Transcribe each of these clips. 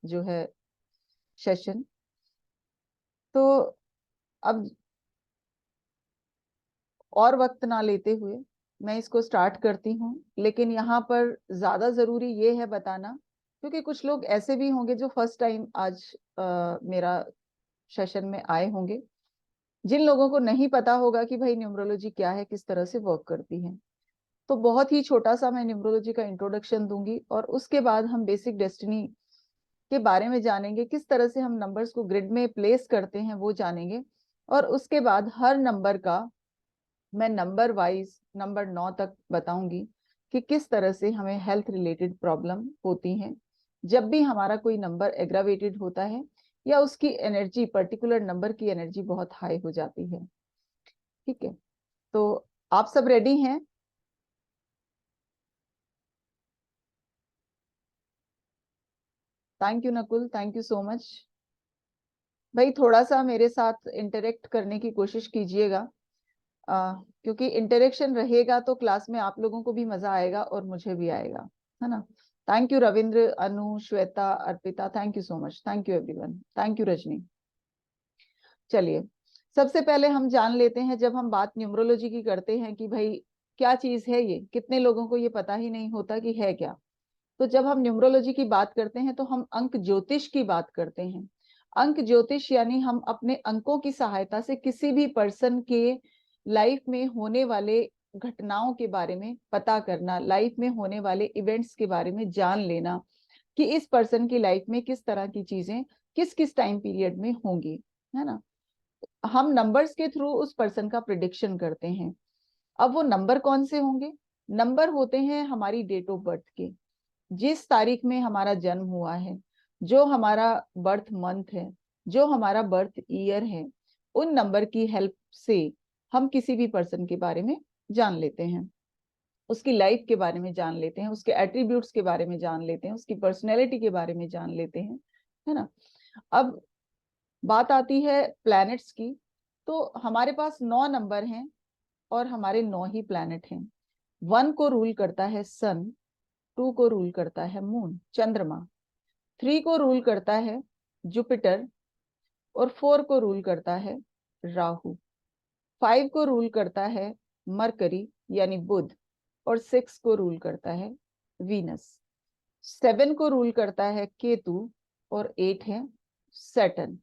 जो है सेशन। तो अब और वक्त ना लेते हुए मैं इसको स्टार्ट करती हूँ। लेकिन यहाँ पर ज्यादा जरूरी ये है बताना, क्योंकि कुछ लोग ऐसे भी होंगे जो फर्स्ट टाइम आज मेरा सेशन में आए होंगे, जिन लोगों को नहीं पता होगा कि भाई न्यूमरोलॉजी क्या है, किस तरह से वर्क करती है। तो बहुत ही छोटा सा मैं न्यूमरोलॉजी का इंट्रोडक्शन दूंगी और उसके बाद हम बेसिक डेस्टिनी के बारे में जानेंगे, किस तरह से हम नंबर्स को ग्रिड में प्लेस करते हैं वो जानेंगे। और उसके बाद हर नंबर का मैं नंबर वाइज नंबर 9 तक बताऊंगी कि किस तरह से हमें हेल्थ रिलेटेड प्रॉब्लम होती हैं जब भी हमारा कोई नंबर एग्रावेटेड होता है या उसकी एनर्जी, पर्टिकुलर नंबर की एनर्जी बहुत हाई हो जाती है। ठीक है, तो आप सब रेडी हैं? Thank you Nakul, thank you so much. भाई थोड़ा सा मेरे साथ इंटरेक्ट करने की कोशिश कीजिएगा, क्योंकि इंटरेक्शन रहेगा तो क्लास में आप लोगों को भी मजा आएगा और मुझे भी आएगा, है ना। Thank you Ravindra, Anu, Shweta, Arpita, thank you so much, thank you everyone, thank you Rajni. चलिए, सबसे पहले हम जान लेते हैं, जब हम बात न्यूमरोलॉजी की करते हैं कि भाई क्या चीज है ये, कितने लोगों को ये पता ही नहीं होता कि है क्या। तो जब हम न्यूमरोलॉजी की बात करते हैं तो हम अंक ज्योतिष की बात करते हैं। अंक ज्योतिष यानी हम अपने अंकों की सहायता से किसी भी पर्सन के लाइफ में होने वाले घटनाओं के बारे में पता करना, लाइफ में होने वाले इवेंट्स के बारे में जान लेना कि इस पर्सन की लाइफ में किस तरह की चीजें किस किस टाइम पीरियड में होंगी, है ना। हम नंबर्स के थ्रू उस पर्सन का प्रिडिक्शन करते हैं। अब वो नंबर कौन से होंगे? नंबर होते हैं हमारी डेट ऑफ बर्थ के, जिस तारीख में हमारा जन्म हुआ है, जो हमारा बर्थ मंथ है, जो हमारा बर्थ ईयर है, उन नंबर की हेल्प से हम किसी भी पर्सन के बारे में जान लेते हैं, उसकी लाइफ के बारे में जान लेते हैं, उसके एट्रीब्यूट्स के बारे में जान लेते हैं, उसकी पर्सनैलिटी के बारे में जान लेते हैं, है ना। अब बात आती है प्लैनेट्स की। तो हमारे पास 9 नंबर हैं और हमारे 9 ही प्लैनेट हैं। 1 को रूल करता है सन, 2 को रूल करता है मून, चंद्रमा, 3 को रूल करता है जुपिटर, और 4 को रूल करता है राहु, 5 को रूल करता है मरकरी यानी बुध, और 6 को रूल करता है वीनस, 7 को रूल करता है केतु, और 8 है सैटर्न।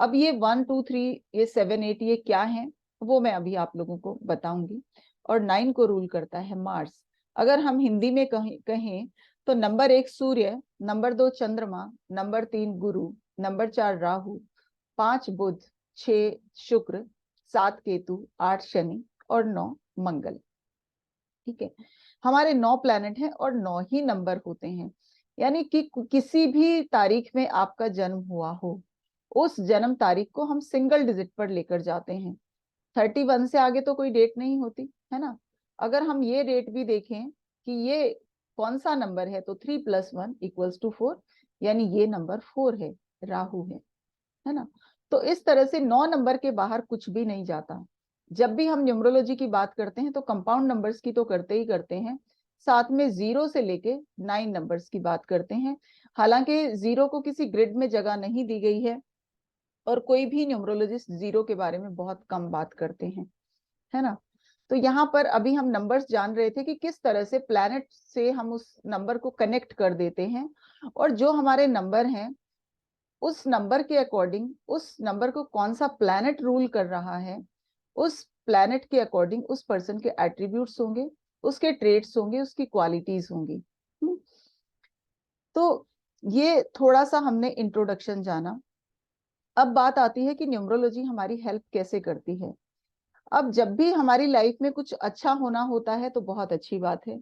अब ये 1 2 3, ये 7 8 ये क्या है वो मैं अभी आप लोगों को बताऊंगी। और 9 को रूल करता है मार्स। अगर हम हिंदी में कहें तो नंबर 1 सूर्य, नंबर 2 चंद्रमा, नंबर 3 गुरु, नंबर 4 राहु, 5 बुध, 6 शुक्र, 7 केतु, 8 शनि और 9 मंगल। ठीक है, हमारे 9 प्लैनेट हैं और 9 ही नंबर होते हैं। यानी कि किसी भी तारीख में आपका जन्म हुआ हो, उस जन्म तारीख को हम सिंगल डिजिट पर लेकर जाते हैं। 31 से आगे तो कोई डेट नहीं होती, है ना। अगर हम ये डेट भी देखें कि ये कौन सा नंबर है, तो 3 + 1 = 4, यानी ये नंबर 4 है, राहु है ना। तो इस तरह से 9 नंबर के बाहर कुछ भी नहीं जाता। जब भी हम न्यूमरोलॉजी की बात करते हैं तो कंपाउंड नंबर्स की तो करते ही करते हैं, साथ में 0 से लेके 9 नंबर्स की बात करते हैं। हालांकि 0 को किसी ग्रिड में जगह नहीं दी गई है और कोई भी न्यूमरोलॉजिस्ट 0 के बारे में बहुत कम बात करते हैं, है ना। तो यहाँ पर अभी हम नंबर्स जान रहे थे कि किस तरह से प्लैनेट से हम उस नंबर को कनेक्ट कर देते हैं, और जो हमारे नंबर हैं उस नंबर के अकॉर्डिंग उस नंबर को कौन सा प्लैनेट रूल कर रहा है, उस प्लैनेट के अकॉर्डिंग उस पर्सन के एट्रीब्यूट्स होंगे, उसके ट्रेट्स होंगे, उसकी क्वालिटीज होंगी। तो ये थोड़ा सा हमने इंट्रोडक्शन जाना। अब बात आती है कि न्यूमरोलॉजी हमारी हेल्प कैसे करती है। अब जब भी हमारी लाइफ में कुछ अच्छा होना होता है तो बहुत अच्छी बात है,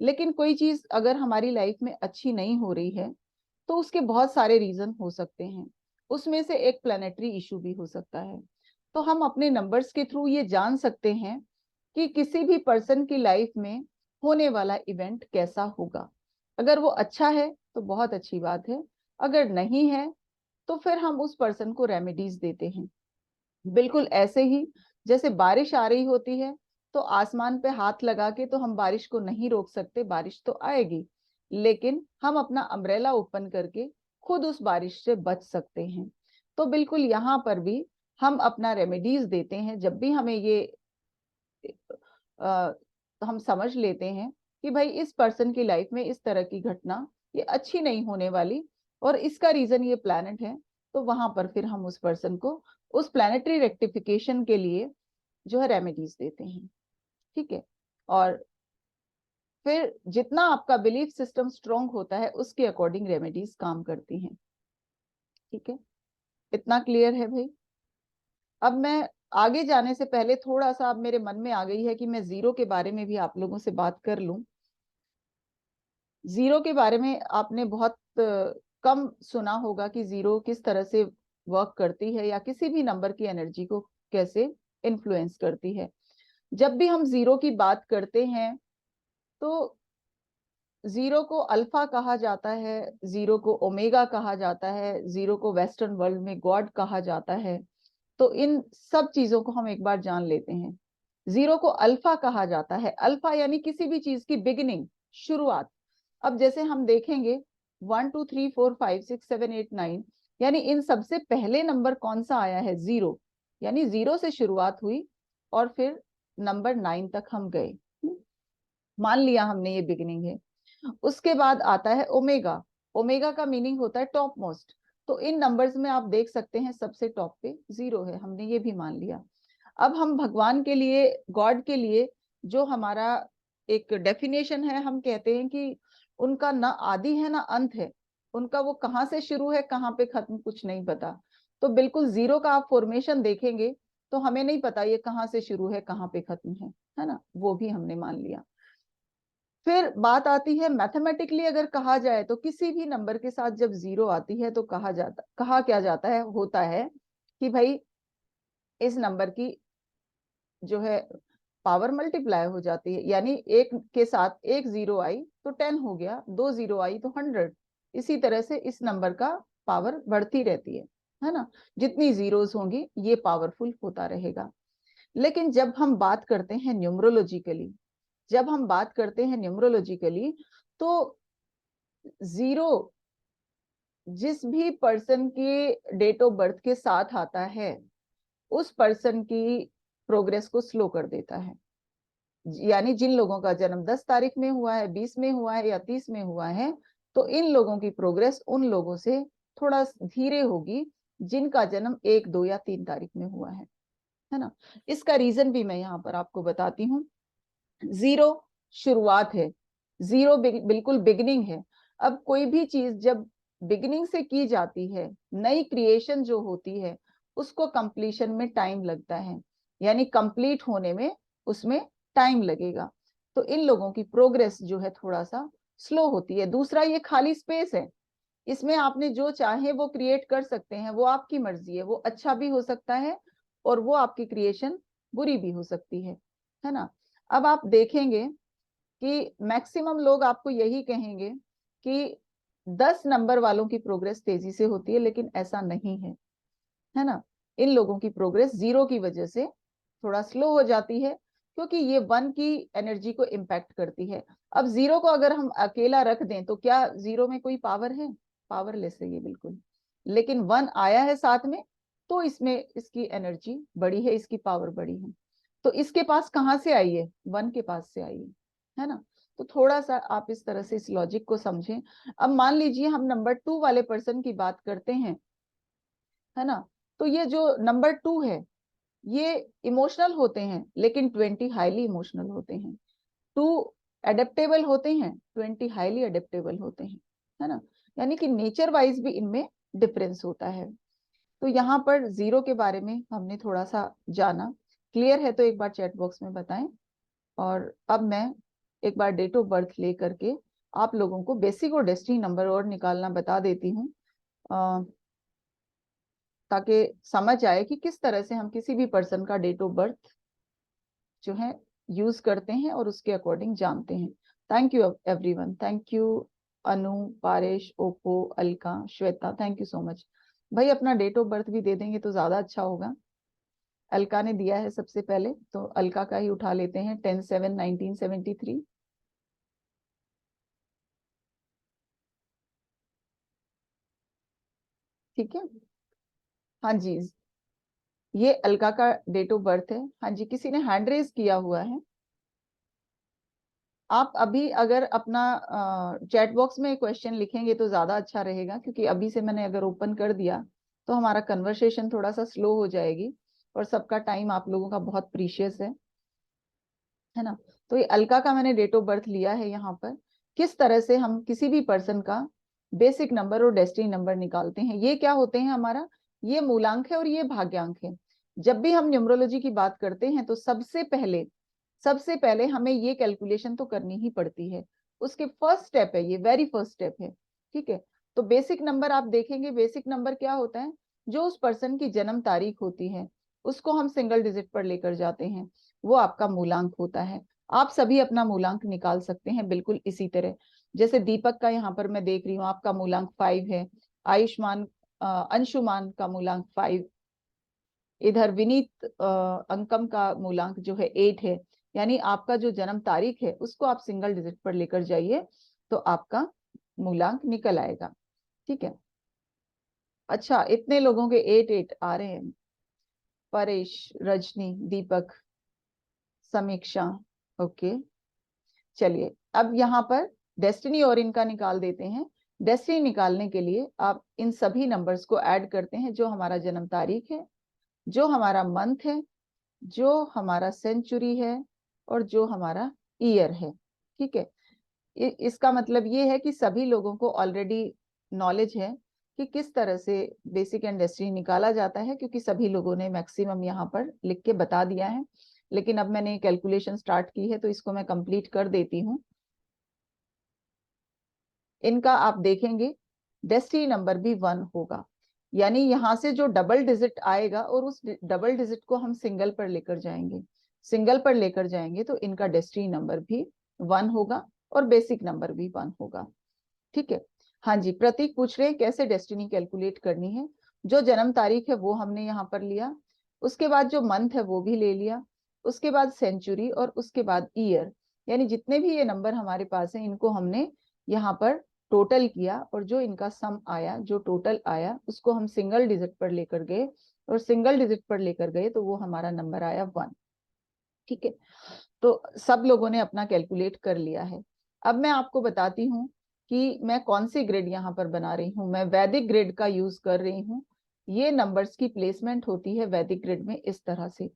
लेकिन कोई चीज अगर हमारी लाइफ में अच्छी नहीं हो रही है तो उसके बहुत सारे रीजन हो सकते हैं। उसमें से एक प्लानिटरी इशू भी हो सकता है। तो हम अपने नंबर्स के थ्रू ये जान सकते हैं कि किसी भी पर्सन की लाइफ में होने वाला इवेंट कैसा होगा। अगर वो अच्छा है तो बहुत अच्छी बात है, अगर नहीं है तो फिर हम उस पर्सन को रेमेडीज देते हैं। बिल्कुल ऐसे ही जैसे बारिश आ रही होती है तो आसमान पे हाथ लगा के तो हम बारिश को नहीं रोक सकते, बारिश तो आएगी, लेकिन हम अपना अम्ब्रेला ओपन करके खुद उस बारिश से बच सकते हैं। तो बिल्कुल यहाँ पर भी हम अपना रेमेडीज देते हैं। जब भी हमें ये हम समझ लेते हैं कि भाई इस पर्सन की लाइफ में इस तरह की घटना ये अच्छी नहीं होने वाली और इसका रीजन ये प्लैनेट है, तो वहां पर फिर हम उस पर्सन को उस प्लैनेटरी रेक्टिफिकेशन के लिए जो है रेमेडीज देते हैं। ठीक है, और फिर जितना आपका बिलीफ सिस्टम स्ट्रांग होता है उसके अकॉर्डिंग रेमेडीज काम करती हैं। ठीक है, इतना क्लियर है भाई? अब मैं आगे जाने से पहले थोड़ा सा अब मेरे मन में आ गई है कि मैं जीरो के बारे में भी आप लोगों से बात कर लूं। जीरो के बारे में आपने बहुत कम सुना होगा कि जीरो किस तरह से वर्क करती है या किसी भी नंबर की एनर्जी को कैसे इन्फ्लुएंस करती है। जब भी हम जीरो की बात करते हैं तो जीरो को अल्फा कहा जाता है, जीरो को ओमेगा कहा जाता है, जीरो को वेस्टर्न वर्ल्ड में गॉड कहा जाता है। तो इन सब चीजों को हम एक बार जान लेते हैं। जीरो को अल्फा कहा जाता है, अल्फा यानी किसी भी चीज की बिगिनिंग, शुरुआत। अब जैसे हम देखेंगे 1 2 3 4 5 6 7 8 9, यानी इन सबसे पहले नंबर कौन सा आया है? जीरो। यानी जीरो से शुरुआत हुई और फिर नंबर 9 तक हम गए। मान लिया हमने ये बिगिनिंग है। उसके बाद आता है ओमेगा। ओमेगा का मीनिंग होता है टॉप मोस्ट। तो इन नंबर्स में आप देख सकते हैं सबसे टॉप पे जीरो है, हमने ये भी मान लिया। अब हम भगवान के लिए, गॉड के लिए जो हमारा एक डेफिनेशन है, हम कहते हैं कि उनका ना आदि है ना अंत है, उनका वो कहाँ से शुरू है कहाँ पे खत्म कुछ नहीं पता। तो बिल्कुल जीरो का आप फॉर्मेशन देखेंगे तो हमें नहीं पता ये कहाँ से शुरू है कहाँ पे खत्म है ना, वो भी हमने मान लिया। फिर बात आती है मैथमेटिकली, अगर कहा जाए तो किसी भी नंबर के साथ जब जीरो आती है तो कहा क्या जाता है, होता है कि भाई इस नंबर की जो है पावर मल्टीप्लाई हो जाती है। यानी एक के साथ एक जीरो आई तो 10 हो गया, दो जीरो आई तो 100। इसी तरह से इस नंबर का पावर बढ़ती रहती है ना। जितनी जीरोस होंगी ये पावरफुल होता रहेगा। लेकिन जब हम बात करते हैं न्यूमरोलॉजिकली, जब हम बात करते हैं न्यूमरोलॉजिकली, तो जीरो जिस भी पर्सन की डेट ऑफ बर्थ के साथ आता है उस पर्सन की प्रोग्रेस को स्लो कर देता है। यानी जिन लोगों का जन्म 10 तारीख में हुआ है, 20 में हुआ है या 30 में हुआ है, तो इन लोगों की प्रोग्रेस उन लोगों से थोड़ा धीरे होगी जिनका जन्म 1 2 या 3 तारीख में हुआ है ना। इसका रीजन भी मैं यहाँ पर आपको बताती हूँ। जीरो शुरुआत है, जीरो बिल्कुल बिगिनिंग है। अब कोई भी चीज जब बिगिनिंग से की जाती है, नई क्रिएशन जो होती है उसको कंप्लीशन में टाइम लगता है, यानी कंप्लीट होने में उसमें टाइम लगेगा। तो इन लोगों की प्रोग्रेस जो है थोड़ा सा स्लो होती है। दूसरा, ये खाली स्पेस है, इसमें आपने जो चाहे वो क्रिएट कर सकते हैं, वो आपकी मर्जी है, वो अच्छा भी हो सकता है और वो आपकी क्रिएशन बुरी भी हो सकती है ना। अब आप देखेंगे कि मैक्सिमम लोग आपको यही कहेंगे कि 10 नंबर वालों की प्रोग्रेस तेजी से होती है, लेकिन ऐसा नहीं है ना। इन लोगों की प्रोग्रेस जीरो की वजह से थोड़ा स्लो हो जाती है, क्योंकि ये वन की एनर्जी को इम्पैक्ट करती है। अब जीरो को अगर हम अकेला रख दें तो क्या जीरो में कोई पावर है? पावरलेस है ये बिल्कुल। लेकिन वन आया है साथ में तो इसमें इसकी एनर्जी बड़ी है, इसकी पावर बड़ी है। तो इसके पास कहाँ से आई है? वन के पास से आई है ना। तो थोड़ा सा आप इस तरह से इस लॉजिक को समझें। अब मान लीजिए हम नंबर 2 वाले पर्सन की बात करते हैं, है ना। तो ये जो नंबर 2 है ये इमोशनल होते हैं, लेकिन 20 हाईली इमोशनल होते हैं। 2 एडेप्टेबल होते हैं, 20 हाईली एडेप्टेबल होते हैं, है ना। यानी कि नेचर वाइज भी इनमें डिफरेंस होता है। तो यहाँ पर जीरो के बारे में हमने थोड़ा सा जाना। क्लियर है तो एक बार चैट बॉक्स में बताएं। और अब मैं एक बार डेट ऑफ बर्थ ले करके आप लोगों को बेसिक और डेस्टिनी नंबर और निकालना बता देती हूँ, ताकि समझ आए कि किस तरह से हम किसी भी पर्सन का डेट ऑफ बर्थ जो है यूज करते हैं और उसके अकॉर्डिंग जानते हैं। Thank you everyone, thank you Anu, Paresh, Oppo, Alka, Shweta, thank you so much. भाई अपना डेट ऑफ बर्थ भी दे देंगे तो ज्यादा अच्छा होगा। अलका ने दिया है सबसे पहले, तो अलका का ही उठा लेते हैं। 10/7/1973। ठीक है। हाँ जी, ये अलका का डेट ऑफ बर्थ है। हाँ जी, किसी ने हैंड रेज किया हुआ है। आप अभी अगर अपना चैट बॉक्स में क्वेश्चन लिखेंगे तो ज्यादा अच्छा रहेगा, क्योंकि अभी से मैंने अगर ओपन कर दिया तो हमारा कन्वर्सेशन थोड़ा सा स्लो हो जाएगी, और सबका टाइम आप लोगों का बहुत प्रीशियस है ना। तो ये अलका का मैंने डेट ऑफ बर्थ लिया है यहाँ पर। किस तरह से हम किसी भी पर्सन का बेसिक नंबर और डेस्टिनी नंबर निकालते हैं, ये क्या होते हैं हमारा, ये मूलांक है और ये भाग्यांक है। जब भी हम न्यूमरोलॉजी की बात करते हैं तो सबसे पहले हमें ये कैलकुलेशन तो करनी ही पड़ती है। उसके फर्स्ट स्टेप है, ये वेरी फर्स्ट स्टेप है। ठीक है। तो बेसिक नंबर आप देखेंगे, बेसिक नंबर क्या होता है, जो उस पर्सन की जन्म तारीख होती है उसको हम सिंगल डिजिट पर लेकर जाते हैं, वो आपका मूलांक होता है। आप सभी अपना मूलांक निकाल सकते हैं बिल्कुल इसी तरह। जैसे दीपक का यहाँ पर मैं देख रही हूँ, आपका मूलांक 5 है। आयुष्मान अंशुमान का मूलांक 5, इधर विनीत अंकम का मूलांक जो है 8 है। यानी आपका जो जन्म तारीख है उसको आप सिंगल डिजिट पर लेकर जाइए तो आपका मूलांक निकल आएगा। ठीक है। अच्छा, इतने लोगों के 8 आ रहे हैं, परेश, रजनी, दीपक, समीक्षा, ओके। चलिए अब यहाँ पर डेस्टिनी और इनका निकाल देते हैं। डेस्टिनी निकालने के लिए आप इन सभी नंबर्स को ऐड करते हैं, जो हमारा जन्म तारीख है, जो हमारा मंथ है, जो हमारा सेंचुरी है, और जो हमारा ईयर है। ठीक है। इसका मतलब ये है कि सभी लोगों को ऑलरेडी नॉलेज है कि किस तरह से बेसिक एंड डेस्टिनी निकाला जाता है, क्योंकि सभी लोगों ने मैक्सिमम यहाँ पर लिख के बता दिया है। लेकिन अब मैंने कैलकुलेशन स्टार्ट की है तो इसको मैं कंप्लीट कर देती हूँ। इनका आप देखेंगे डेस्टिनी नंबर भी 1 होगा, यानी यहां से जो डबल डिजिट आएगा और उस डबल डिजिट को हम सिंगल पर लेकर जाएंगे, सिंगल पर लेकर जाएंगे तो इनका डेस्टिनी नंबर भी 1 होगा और बेसिक नंबर भी 1 होगा। ठीक है। हाँ जी, प्रतीक पूछ रहे हैं कैसे डेस्टिनी कैलकुलेट करनी है। जो जन्म तारीख है वो हमने यहाँ पर लिया, उसके बाद जो मंथ है वो भी ले लिया, उसके बाद सेंचुरी, और उसके बाद ईयर। यानी जितने भी ये नंबर हमारे पास हैं इनको हमने यहाँ पर टोटल किया, और जो इनका सम आया, जो टोटल आया, उसको हम सिंगल डिजिट पर लेकर गए, और सिंगल डिजिट पर लेकर गए तो वो हमारा नंबर आया 1। ठीक है। तो सब लोगों ने अपना कैलकुलेट कर लिया है। अब मैं आपको बताती हूँ कि मैं कौन सी ग्रिड यहाँ पर बना रही हूँ। मैं वैदिक ग्रिड का यूज कर रही हूँ। ये नंबर्स की प्लेसमेंट होती है वैदिक ग्रिड में इस तरह से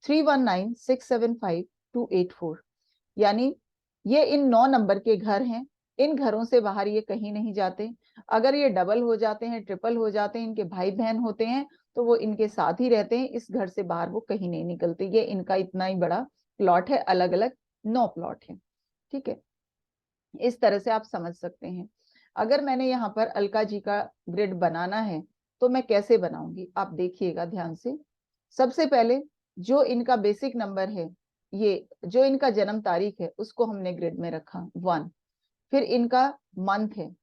319675 यानी ये इन 9 नंबर के घर हैं। इन घरों से बाहर ये कहीं नहीं जाते। अगर ये डबल हो जाते हैं, ट्रिपल हो जाते हैं, इनके भाई बहन होते हैं, तो वो इनके साथ ही रहते हैं, इस घर से बाहर वो कहीं नहीं निकलते। ये इनका इतना ही बड़ा प्लॉट है, अलग अलग 9 प्लॉट है। ठीक है। इस तरह से आप समझ सकते हैं। अगर मैंने यहाँ पर अलका जी का ग्रिड बनाना है तो मैं कैसे बनाऊंगी, आप देखिएगा ध्यान से। सबसे पहले जो इनका बेसिक नंबर है, ये जो इनका जन्म तारीख है उसको हमने ग्रिड में रखा 1। फिर इनका मंथ है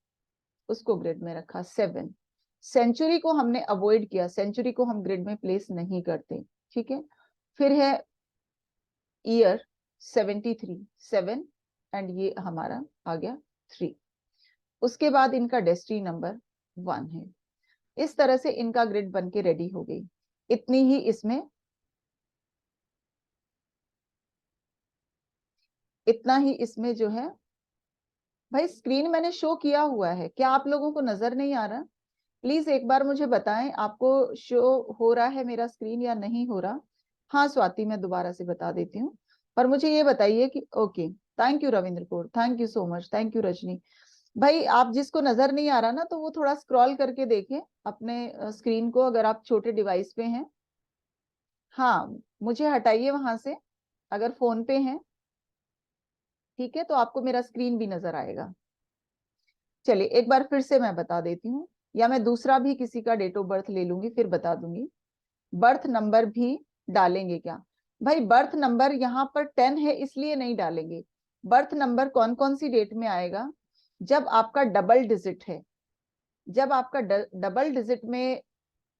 उसको ग्रिड में रखा 7। सेंचुरी को हमने अवॉइड किया, सेंचुरी को हम ग्रिड में प्लेस नहीं करते। ठीक है। फिर है ईयर 73, 7, एंड ये हमारा आ गया 3। उसके बाद इनका डेस्टिनी नंबर 1 है। इस तरह से इनका ग्रिड बन के रेडी हो गई। इतनी ही इसमें इतना ही इसमें जो है, भाई स्क्रीन मैंने शो किया हुआ है, क्या आप लोगों को नजर नहीं आ रहा? प्लीज एक बार मुझे बताएं, आपको शो हो रहा है मेरा स्क्रीन या नहीं हो रहा? हाँ स्वाति, मैं दोबारा से बता देती हूँ, पर मुझे ये बताइए कि okay. Thank you Ravindra Kaur, thank you so much, thank you Rajni. भाई आप जिसको नजर नहीं आ रहा ना, तो वो थोड़ा स्क्रॉल करके देखें अपने स्क्रीन को, अगर आप छोटे डिवाइस पे हैं। हाँ, मुझे हटाइए वहां से अगर फोन पे हैं। ठीक है, तो आपको मेरा स्क्रीन भी नजर आएगा। चलिए एक बार फिर से मैं बता देती हूँ, या मैं दूसरा भी किसी का डेट ऑफ बर्थ ले लूंगी फिर बता दूंगी। बर्थ नंबर भी डालेंगे क्या? भाई बर्थ नंबर यहाँ पर 10 है इसलिए नहीं डालेंगे। बर्थ नंबर कौन कौन सी डेट में आएगा? जब आपका डबल डिजिट है, जब आपका डबल डिजिट में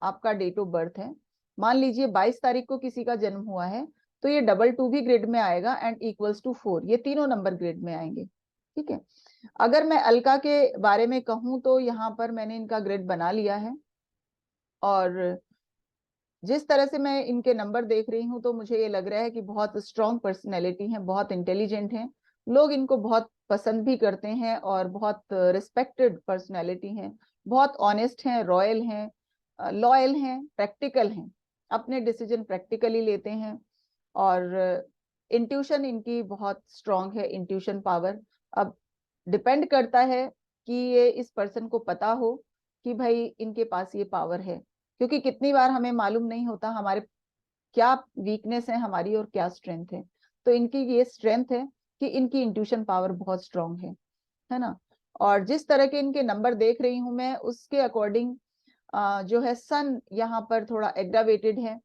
आपका डेट ऑफ बर्थ है। मान लीजिए 22 तारीख को किसी का जन्म हुआ है, तो ये 22 भी ग्रेड में आएगा एंड इक्वल्स टू 4, ये तीनों नंबर ग्रेड में आएंगे। ठीक है। अगर मैं अलका के बारे में कहूं तो यहाँ पर मैंने इनका ग्रेड बना लिया है। और जिस तरह से मैं इनके नंबर देख रही हूँ तो मुझे ये लग रहा है कि बहुत स्ट्रॉन्ग पर्सनैलिटी है, बहुत इंटेलिजेंट हैं, लोग इनको बहुत पसंद भी करते हैं और बहुत रिस्पेक्टेड पर्सनैलिटी हैं, बहुत ऑनेस्ट हैं, रॉयल हैं, लॉयल हैं, प्रैक्टिकल हैं, अपने डिसीजन प्रैक्टिकली लेते हैं। और इंट्यूशन इनकी बहुत स्ट्रांग है, इंट्यूशन पावर। अब डिपेंड करता है कि ये इस पर्सन को पता हो कि भाई इनके पास ये पावर है, क्योंकि कितनी बार हमें मालूम नहीं होता हमारे क्या वीकनेस है हमारी और क्या स्ट्रेंथ है। तो इनकी ये स्ट्रेंथ है कि इनकी इंट्यूशन पावर बहुत स्ट्रांग है ना। और जिस तरह के इनके नंबर देख रही हूं मैं, उसके अकॉर्डिंग जो है सन यहाँ पर थोड़ा एग्रावेटेड है,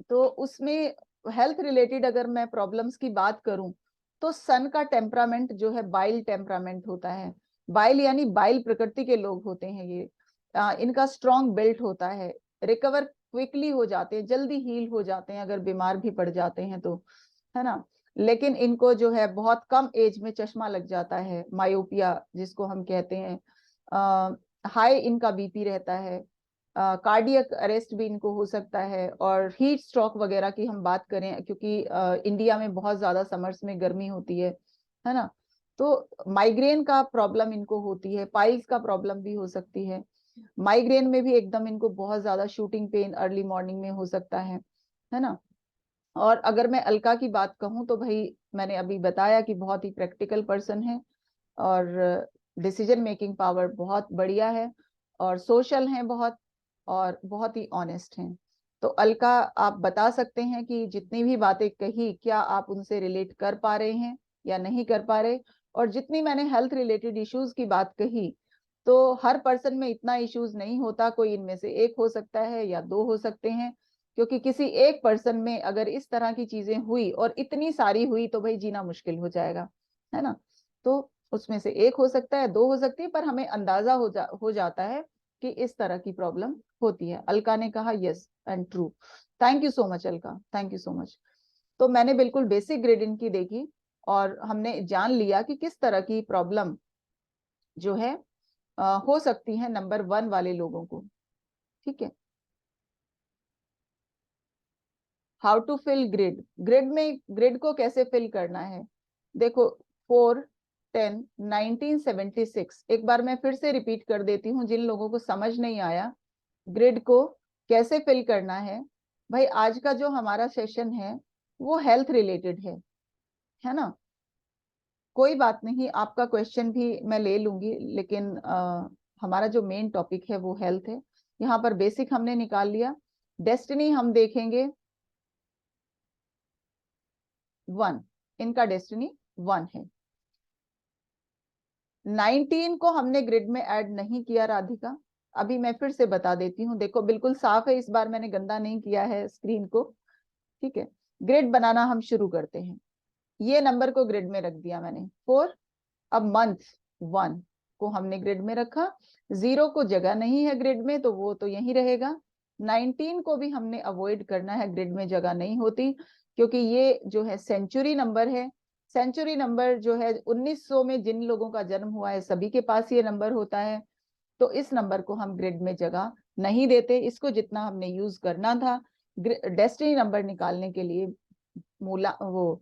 तो उसमें हेल्थ रिलेटेड अगर मैं प्रॉब्लम्स की बात करूं तो सन का टेम्परामेंट जो है बाइल टेम्परामेंट होता है। बाइल यानी बाइल प्रकृति के लोग होते हैं ये। इनका स्ट्रॉन्ग बिल्ट होता है, रिकवर क्विकली हो जाते हैं, जल्दी हील हो जाते हैं अगर बीमार भी पड़ जाते हैं तो, है ना। लेकिन इनको जो है बहुत कम एज में चश्मा लग जाता है, मायोपिया जिसको हम कहते हैं। हाई इनका बीपी रहता है, कार्डियक अरेस्ट भी इनको हो सकता है। और हीट स्ट्रोक वगैरह की हम बात करें, क्योंकि इंडिया में बहुत ज्यादा समर्स में गर्मी होती है ना, तो माइग्रेन का प्रॉब्लम इनको होती है, पाइल्स का प्रॉब्लम भी हो सकती है। माइग्रेन में भी एकदम इनको बहुत ज्यादा शूटिंग पेन अर्ली मॉर्निंग में हो सकता है ना। और अगर मैं अलका की बात कहूँ तो भाई मैंने अभी बताया कि बहुत ही प्रैक्टिकल पर्सन है और डिसीजन मेकिंग पावर बहुत बढ़िया है और सोशल हैं बहुत, और बहुत ही ऑनेस्ट हैं। तो अलका, आप बता सकते हैं कि जितनी भी बातें कही क्या आप उनसे रिलेट कर पा रहे हैं या नहीं कर पा रहे। और जितनी मैंने हेल्थ रिलेटेड इश्यूज की बात कही, तो हर पर्सन में इतना इश्यूज नहीं होता, कोई इनमें से एक हो सकता है या दो हो सकते हैं, क्योंकि किसी एक पर्सन में अगर इस तरह की चीजें हुई और इतनी सारी हुई तो भाई जीना मुश्किल हो जाएगा, है ना। तो उसमें से एक हो सकता है, दो हो सकती है, पर हमें अंदाजा हो जाता है कि इस तरह की प्रॉब्लम होती है। अलका ने कहा yes and true. Thank you so much Alka, thank you so much. तो मैंने बिल्कुल बेसिक ग्रेड इनकी देखी और हमने जान लिया कि किस तरह की प्रॉब्लम जो है हो सकती है नंबर 1 वाले लोगों को। ठीक है, how to fill grid. Grid में ग्रिड को कैसे फिल करना है, देखो 4-10-1976, एक बार मैं फिर से रिपीट कर देती हूँ जिन लोगों को समझ नहीं आया ग्रिड को कैसे फिल करना है। भाई आज का जो हमारा सेशन है वो हेल्थ रिलेटेड है ना। कोई बात नहीं, आपका क्वेश्चन भी मैं ले लूंगी, लेकिन हमारा जो मेन टॉपिक है वो हेल्थ है। यहाँ पर बेसिक हमने निकाल लिया। डेस्टिनी हम देखेंगे 1, इनका डेस्टिनी 1 है। 19 को हमने ग्रिड में ऐड नहीं किया राधिका, अभी मैं फिर से बता देती हूँ, देखो बिल्कुल साफ है, इस बार मैंने गंदा नहीं किया है स्क्रीन को। ठीक है, ग्रिड बनाना हम शुरू करते हैं। ये नंबर को ग्रिड में रख दिया मैंने 4। अब मंथ 1 को हमने ग्रिड में रखा, 0 को जगह नहीं है ग्रिड में तो वो तो यहीं रहेगा। 19 को भी हमने अवॉइड करना है, ग्रिड में जगह नहीं होती, क्योंकि ये जो है सेंचुरी नंबर है। सेंचुरी नंबर जो है 1900 में जिन लोगों का जन्म हुआ है सभी के पास ये नंबर होता है, तो इस नंबर को हम ग्रिड में जगह नहीं देते। इसको जितना हमने यूज करना था डेस्टिनी नंबर निकालने के लिए, मूला वो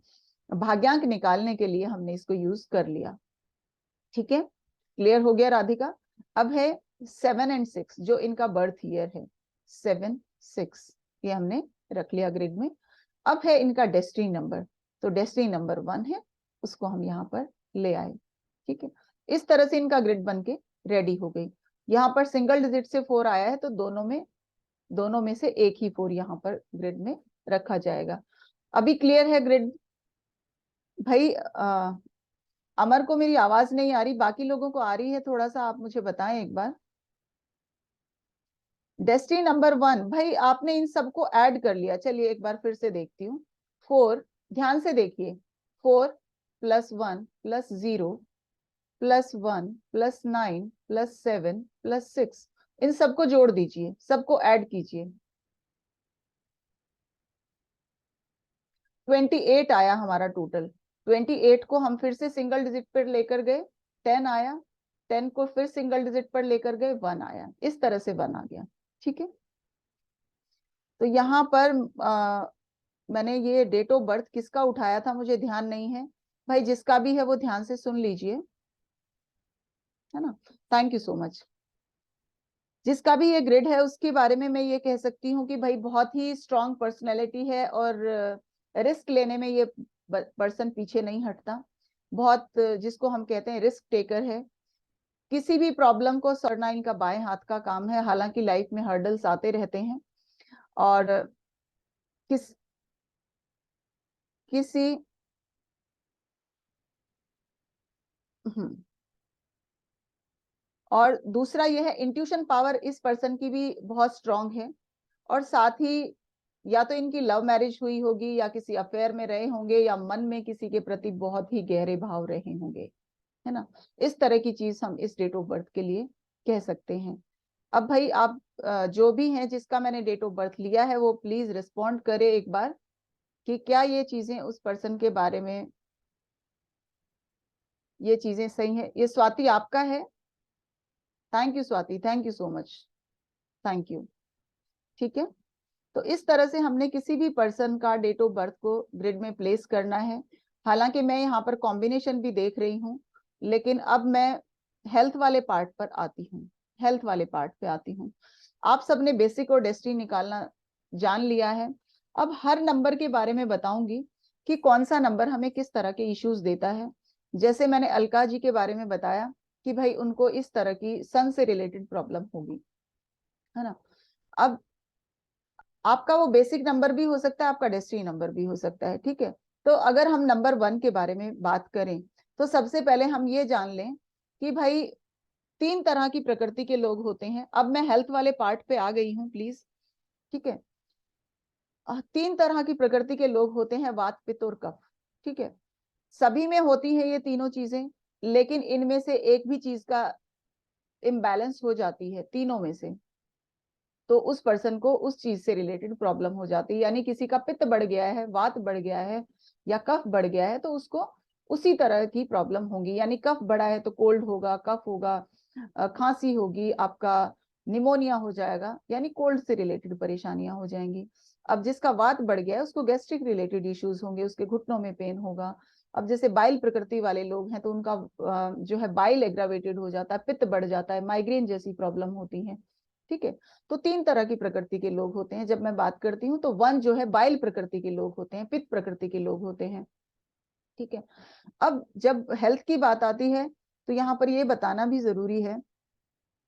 भाग्यांक निकालने के लिए, हमने इसको यूज कर लिया। ठीक है, क्लियर हो गया राधिका। अब है 7 और 6 जो इनका बर्थ ईयर है, 7-6 ये हमने रख लिया ग्रिड में। अब है इनका डेस्टिनी नंबर, तो डेस्टिनी नंबर 1 है, उसको हम यहाँ पर ले आए। ठीक है, इस तरह से इनका ग्रिड बन के रेडी हो गई। यहाँ पर सिंगल डिजिट से 4 आया है तो दोनों में से एक ही 4 यहाँ पर ग्रिड में रखा जाएगा। अभी क्लियर है ग्रिड भाई। अमर को मेरी आवाज नहीं आ रही, बाकी लोगों को आ रही है, थोड़ा सा आप मुझे बताएं एक बार। डेस्टिनी नंबर 1 भाई आपने इन सबको ऐड कर लिया, चलिए एक बार फिर से देखती हूँ। 4, ध्यान से देखिए, 4+1+0 +1+9+7+6, इन सबको जोड़ दीजिए, सबको ऐड कीजिए। 28 आया हमारा टोटल। 28 को हम फिर से सिंगल डिजिट पर लेकर गए, 10 आया, 10 को फिर सिंगल डिजिट पर लेकर गए, 1 आया, इस तरह से 1 आ गया। ठीक है, तो यहाँ पर मैंने ये डेट ऑफ बर्थ किसका उठाया था मुझे ध्यान नहीं है, भाई जिसका भी है वो ध्यान से सुन लीजिए, है ना। Thank you so much. जिसका भी ये ग्रिड है उसके बारे में मैं ये कह सकती हूँ कि भाई बहुत ही स्ट्रांग पर्सनैलिटी है और रिस्क लेने में ये पर्सन पीछे नहीं हटता, बहुत जिसको हम कहते हैं रिस्क टेकर है। किसी भी प्रॉब्लम को सॉल्व इनका बाएं हाथ का काम है, हालांकि लाइफ में हर्डल्स आते रहते हैं और किस किसी हम्म और दूसरा यह है इंट्यूशन पावर इस पर्सन की भी बहुत स्ट्रांग है, और साथ ही या तो इनकी लव मैरिज हुई होगी या किसी अफेयर में रहे होंगे या मन में किसी के प्रति बहुत ही गहरे भाव रहे होंगे, है ना। इस तरह की चीज हम इस डेट ऑफ बर्थ के लिए कह सकते हैं। अब भाई आप जो भी हैं जिसका मैंने डेट ऑफ बर्थ लिया है वो प्लीज रिस्पॉन्ड करे एक बार कि क्या ये चीजें उस पर्सन के बारे में, ये चीजें सही है। ये स्वाति आपका है, thank you Swati, thank you so much, thank you. ठीक है, तो इस तरह से हमने किसी भी पर्सन का डेट ऑफ बर्थ को ग्रिड में प्लेस करना है। हालांकि मैं यहाँ पर कॉम्बिनेशन भी देख रही हूँ, लेकिन अब मैं हेल्थ वाले पार्ट पर आती हूँ, हेल्थ वाले पार्ट पे आती हूँ। आप सबने बेसिक और डेस्टिनी निकालना जान लिया है। अब हर नंबर के बारे में बताऊंगी कि कौन सा नंबर हमें किस तरह के इश्यूज देता है। जैसे मैंने अलका जी के बारे में बताया कि भाई उनको इस तरह की सन से रिलेटेड प्रॉब्लम होगी, है ना। अब आपका वो बेसिक नंबर भी हो सकता है, आपका डेस्टिनी नंबर भी हो सकता है, ठीक है। तो अगर हम नंबर 1 के बारे में बात करें तो सबसे पहले हम ये जान लें कि भाई 3 तरह की प्रकृति के लोग होते हैं। अब मैं हेल्थ वाले पार्ट पे आ गई हूँ प्लीज, ठीक है। 3 तरह की प्रकृति के लोग होते हैं, वात पित्त और कफ, ठीक है। सभी में होती है ये तीनों चीजें, लेकिन इनमें से एक भी चीज का इम्बैलेंस हो जाती है तीनों में से, तो उस पर्सन को उस चीज से रिलेटेड प्रॉब्लम हो जाती है। यानी किसी का पित्त बढ़ गया है, वात बढ़ गया है या कफ बढ़ गया है तो उसको उसी तरह की प्रॉब्लम होगी। यानी कफ बढ़ा है तो कोल्ड होगा, कफ होगा, खांसी होगी, आपका निमोनिया हो जाएगा, यानी कोल्ड से रिलेटेड परेशानियां हो जाएंगी। अब जिसका वात बढ़ गया है उसको गैस्ट्रिक रिलेटेड इश्यूज होंगे, उसके घुटनों में पेन होगा। अब जैसे बाइल प्रकृति वाले लोग हैं तो उनका जो है बाइल एग्रावेटेड हो जाता है, पित्त बढ़ जाता है, माइग्रेन जैसी प्रॉब्लम होती है, ठीक है। तो 3 तरह की प्रकृति के लोग होते हैं। जब मैं बात करती हूँ तो 1 जो है बाइल प्रकृति के लोग होते हैं, पित्त प्रकृति के लोग होते हैं, ठीक है। अब जब हेल्थ की बात आती है तो यहाँ पर ये बताना भी जरूरी है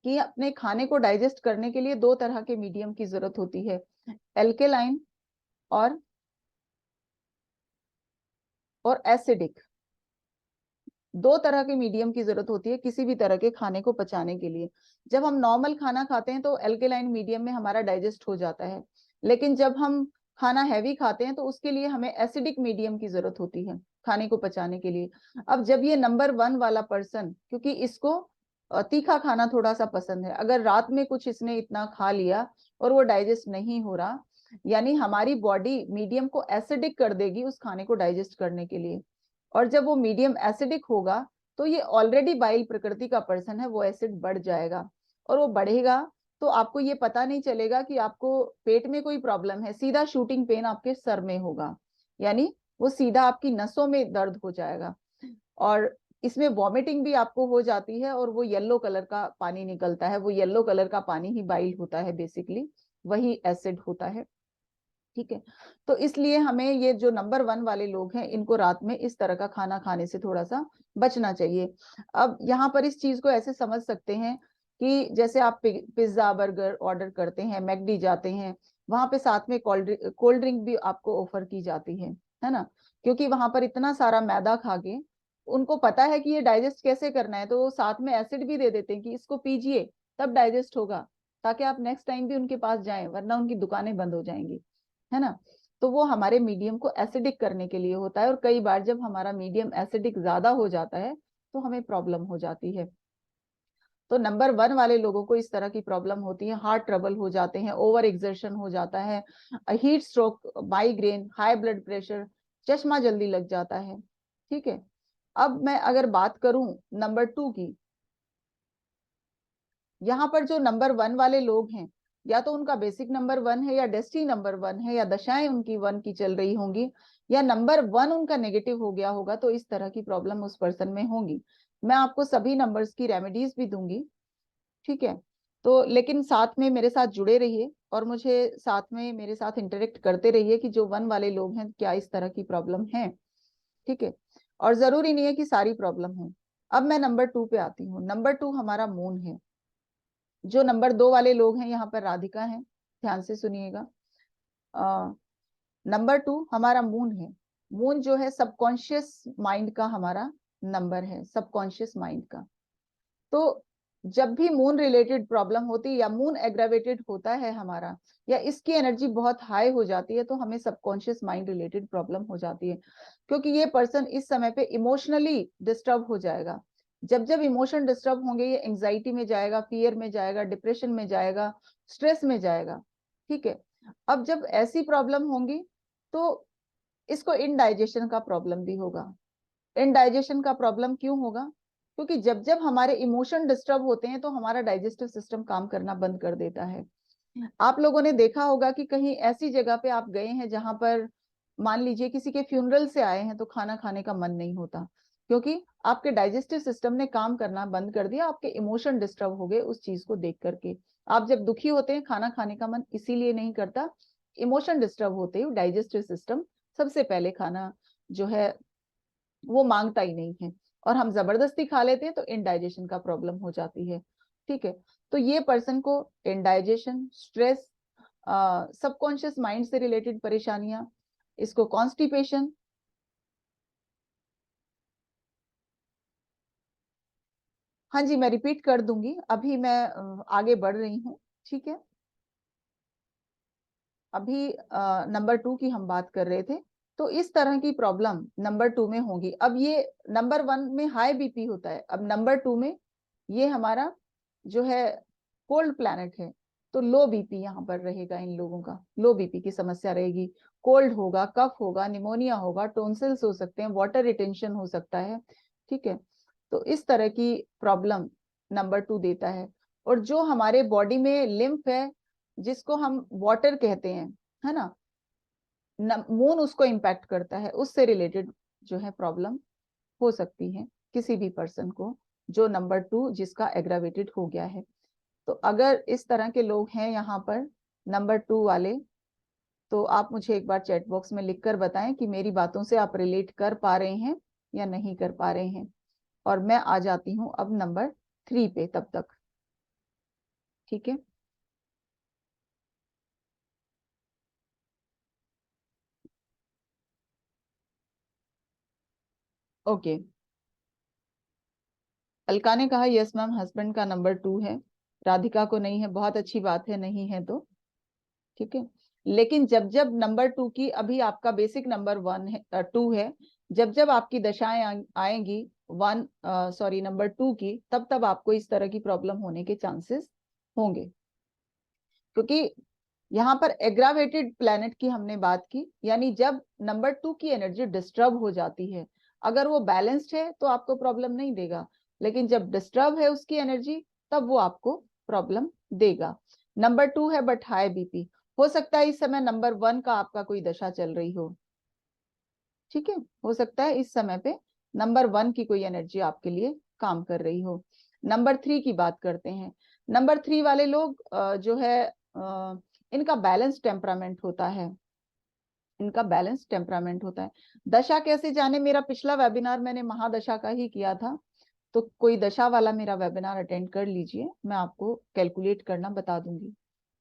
कि अपने खाने को डाइजेस्ट करने के लिए 2 तरह के मीडियम की जरूरत होती है, एल्केलाइन और एसिडिक। 2 तरह के मीडियम की जरूरत होती है किसी भी तरह के खाने को पचाने के लिए। जब हम नॉर्मल खाना खाते हैं तो एल्केलाइन मीडियम में हमारा डाइजेस्ट हो जाता है, लेकिन जब हम खाना हैवी खाते हैं तो उसके लिए हमें एसिडिक मीडियम की जरूरत होती है खाने को पचाने के लिए। अब जब ये नंबर 1 वाला पर्सन, क्योंकि इसको तीखा खाना थोड़ा सा पसंद है, अगर रात में कुछ इसने इतना खा लिया और वो डाइजेस्ट नहीं हो रहा, यानी हमारी बॉडी मीडियम को एसिडिक कर देगी उस खाने को डाइजेस्ट करने के लिए। और जब वो मीडियम एसिडिक होगा तो ये ऑलरेडी बाइल प्रकृति का पर्सन है, वो एसिड बढ़ जाएगा, और वो बढ़ेगा तो आपको ये पता नहीं चलेगा कि आपको पेट में कोई प्रॉब्लम है, सीधा शूटिंग पेन आपके सर में होगा, यानी वो सीधा आपकी नसों में दर्द हो जाएगा। और इसमें वॉमिटिंग भी आपको हो जाती है और वो येलो कलर का पानी निकलता है, वो येलो कलर का पानी ही बाइल होता है, बेसिकली वही एसिड होता है, ठीक है। तो इसलिए हमें ये जो नंबर 1 वाले लोग हैं इनको रात में इस तरह का खाना खाने से थोड़ा सा बचना चाहिए। अब यहाँ पर इस चीज को ऐसे समझ सकते हैं कि जैसे आप पिज्जा बर्गर ऑर्डर करते हैं, मैकडी जाते हैं, वहां पे साथ में कोल्ड ड्रिंक भी आपको ऑफर की जाती है ना। क्योंकि वहां पर इतना सारा मैदा खा के उनको पता है कि ये डाइजेस्ट कैसे करना है, तो वो साथ में एसिड भी दे देते हैं कि इसको पीजिए तब डाइजेस्ट होगा, ताकि आप नेक्स्ट टाइम भी उनके पास जाएं, वरना उनकी दुकानें बंद हो जाएंगी, है ना। तो वो हमारे मीडियम को एसिडिक करने के लिए होता है, और कई बार जब हमारा मीडियम एसिडिक ज्यादा हो जाता है तो हमें प्रॉब्लम हो जाती है। तो नंबर 1 वाले लोगों को इस तरह की प्रॉब्लम होती है, हार्ट ट्रबल हो जाते हैं, ओवर एक्सर्शन हो जाता है, heat stroke, migraine, high blood pressure, चश्मा जल्दी लग जाता है, ठीक है। अब मैं अगर बात करूं नंबर 2 की, यहाँ पर जो नंबर 1 वाले लोग हैं, या तो उनका बेसिक नंबर 1 है, या डेस्टिनी नंबर 1 है, या दशाएं उनकी 1 की चल रही होंगी, या नंबर 1 उनका नेगेटिव हो गया होगा, तो इस तरह की प्रॉब्लम उस पर्सन में होंगी। मैं आपको सभी नंबर्स की रेमेडीज भी दूंगी, ठीक है। तो लेकिन साथ में मेरे साथ जुड़े रहिए और मुझे साथ में मेरे साथ इंटरेक्ट करते रहिए कि जो 1 वाले लोग हैं क्या इस तरह की प्रॉब्लम है, ठीक है। और जरूरी नहीं है कि सारी प्रॉब्लम हो। अब मैं नंबर 2 पे आती हूँ। नंबर 2 हमारा मून है। जो नंबर 2 वाले लोग हैं, यहाँ पर राधिका हैं, ध्यान से सुनिएगा। नंबर 2 हमारा मून है। मून जो है सबकॉन्शियस माइंड का हमारा नंबर है, सबकॉन्शियस माइंड का। तो जब भी मून रिलेटेड प्रॉब्लम होती है या मून एग्रावेटेड होता है हमारा, या इसकी एनर्जी बहुत हाई हो जाती है, तो हमें सबकॉन्शियस माइंड रिलेटेड प्रॉब्लम हो जाती है, क्योंकि ये पर्सन इस समय पे इमोशनली डिस्टर्ब हो जाएगा। जब जब इमोशन डिस्टर्ब होंगे, ये एंजाइटी में जाएगा, फियर में जाएगा, डिप्रेशन में जाएगा, स्ट्रेस में जाएगा, ठीक है। अब जब ऐसी प्रॉब्लम होंगी तो इसको इनडाइजेशन का प्रॉब्लम भी होगा। इनडाइजेशन का प्रॉब्लम क्यों होगा? क्योंकि जब जब हमारे इमोशन डिस्टर्ब होते हैं तो हमारा डाइजेस्टिव सिस्टम काम करना बंद कर देता है। आप लोगों ने देखा होगा कि कहीं ऐसी जगह पे आप गए हैं जहां पर मान लीजिए किसी के फ्यूनरल से आए हैं, तो खाना खाने का मन नहीं होता, क्योंकि आपके डाइजेस्टिव सिस्टम ने काम करना बंद कर दिया, आपके इमोशन डिस्टर्ब हो गए उस चीज को देख करके। आप जब दुखी होते हैं, खाना खाने का मन इसीलिए नहीं करता, इमोशन डिस्टर्ब होते ही डाइजेस्टिव सिस्टम सबसे पहले खाना जो है वो मांगता ही नहीं है, और हम जबरदस्ती खा लेते हैं तो इनडाइजेशन का प्रॉब्लम हो जाती है, ठीक है। तो ये पर्सन को इनडाइजेशन, स्ट्रेस, सबकॉन्शियस माइंड से रिलेटेड परेशानियां, इसको कॉन्स्टिपेशन, हाँ जी मैं रिपीट कर दूंगी, अभी मैं आगे बढ़ रही हूँ, ठीक है। अभी नंबर 2 की हम बात कर रहे थे। तो इस तरह की प्रॉब्लम नंबर 2 में होगी। अब ये नंबर 1 में हाई बीपी होता है, अब नंबर 2 में ये हमारा जो है कोल्ड प्लैनेट है, तो लो बीपी यहाँ पर रहेगा। इन लोगों का लो बीपी की समस्या रहेगी, कोल्ड होगा, कफ होगा, निमोनिया होगा, टोंसिल्स हो सकते हैं, वाटर रिटेंशन हो सकता है, ठीक है। तो इस तरह की प्रॉब्लम नंबर 2 देता है। और जो हमारे बॉडी में लिम्फ है, जिसको हम वाटर कहते हैं, है ना, मून उसको इम्पैक्ट करता है, उससे रिलेटेड जो है प्रॉब्लम हो सकती है किसी भी पर्सन को जो नंबर 2 जिसका एग्रावेटेड हो गया है। तो अगर इस तरह के लोग हैं यहाँ पर नंबर 2 वाले, तो आप मुझे एक बार चैट बॉक्स में लिखकर बताएं कि मेरी बातों से आप रिलेट कर पा रहे हैं या नहीं कर पा रहे हैं। और मैं आ जाती हूँ अब नंबर 3 पे तब तक, ठीक है। ओके, अलका ने कहा यस मैम, हस्बैंड का नंबर 2 है, राधिका को नहीं है, बहुत अच्छी बात है, नहीं है तो ठीक है। लेकिन जब जब नंबर 2 की, अभी आपका बेसिक नंबर 1 है, 2 है, जब जब आपकी दशाएं आएंगी 1 सॉरी नंबर 2 की, तब तब आपको इस तरह की प्रॉब्लम होने के चांसेस होंगे। क्योंकि यहाँ पर एग्रावेटेड प्लैनेट की हमने बात की, यानी जब नंबर 2 की एनर्जी डिस्टर्ब हो जाती है, अगर वो बैलेंस्ड है तो आपको प्रॉब्लम नहीं देगा, लेकिन जब डिस्टर्ब है उसकी एनर्जी, तब वो आपको प्रॉब्लम देगा। नंबर 2 है बट हाई बीपी, हो सकता है इस समय नंबर 1 का आपका कोई दशा चल रही हो, ठीक है। हो सकता है इस समय पे नंबर 1 की कोई एनर्जी आपके लिए काम कर रही हो। नंबर 3 की बात करते हैं। नंबर 3 वाले लोग जो है इनका बैलेंस टेम्परामेंट होता है, इनका बैलेंस टेम्परामेंट होता है। दशा कैसे जाने, मेरा पिछला वेबिनार मैंने महादशा का ही किया था, तो कोई दशा वाला मेरा वेबिनार अटेंड कर लीजिए, मैं आपको कैलकुलेट करना बता दूंगी,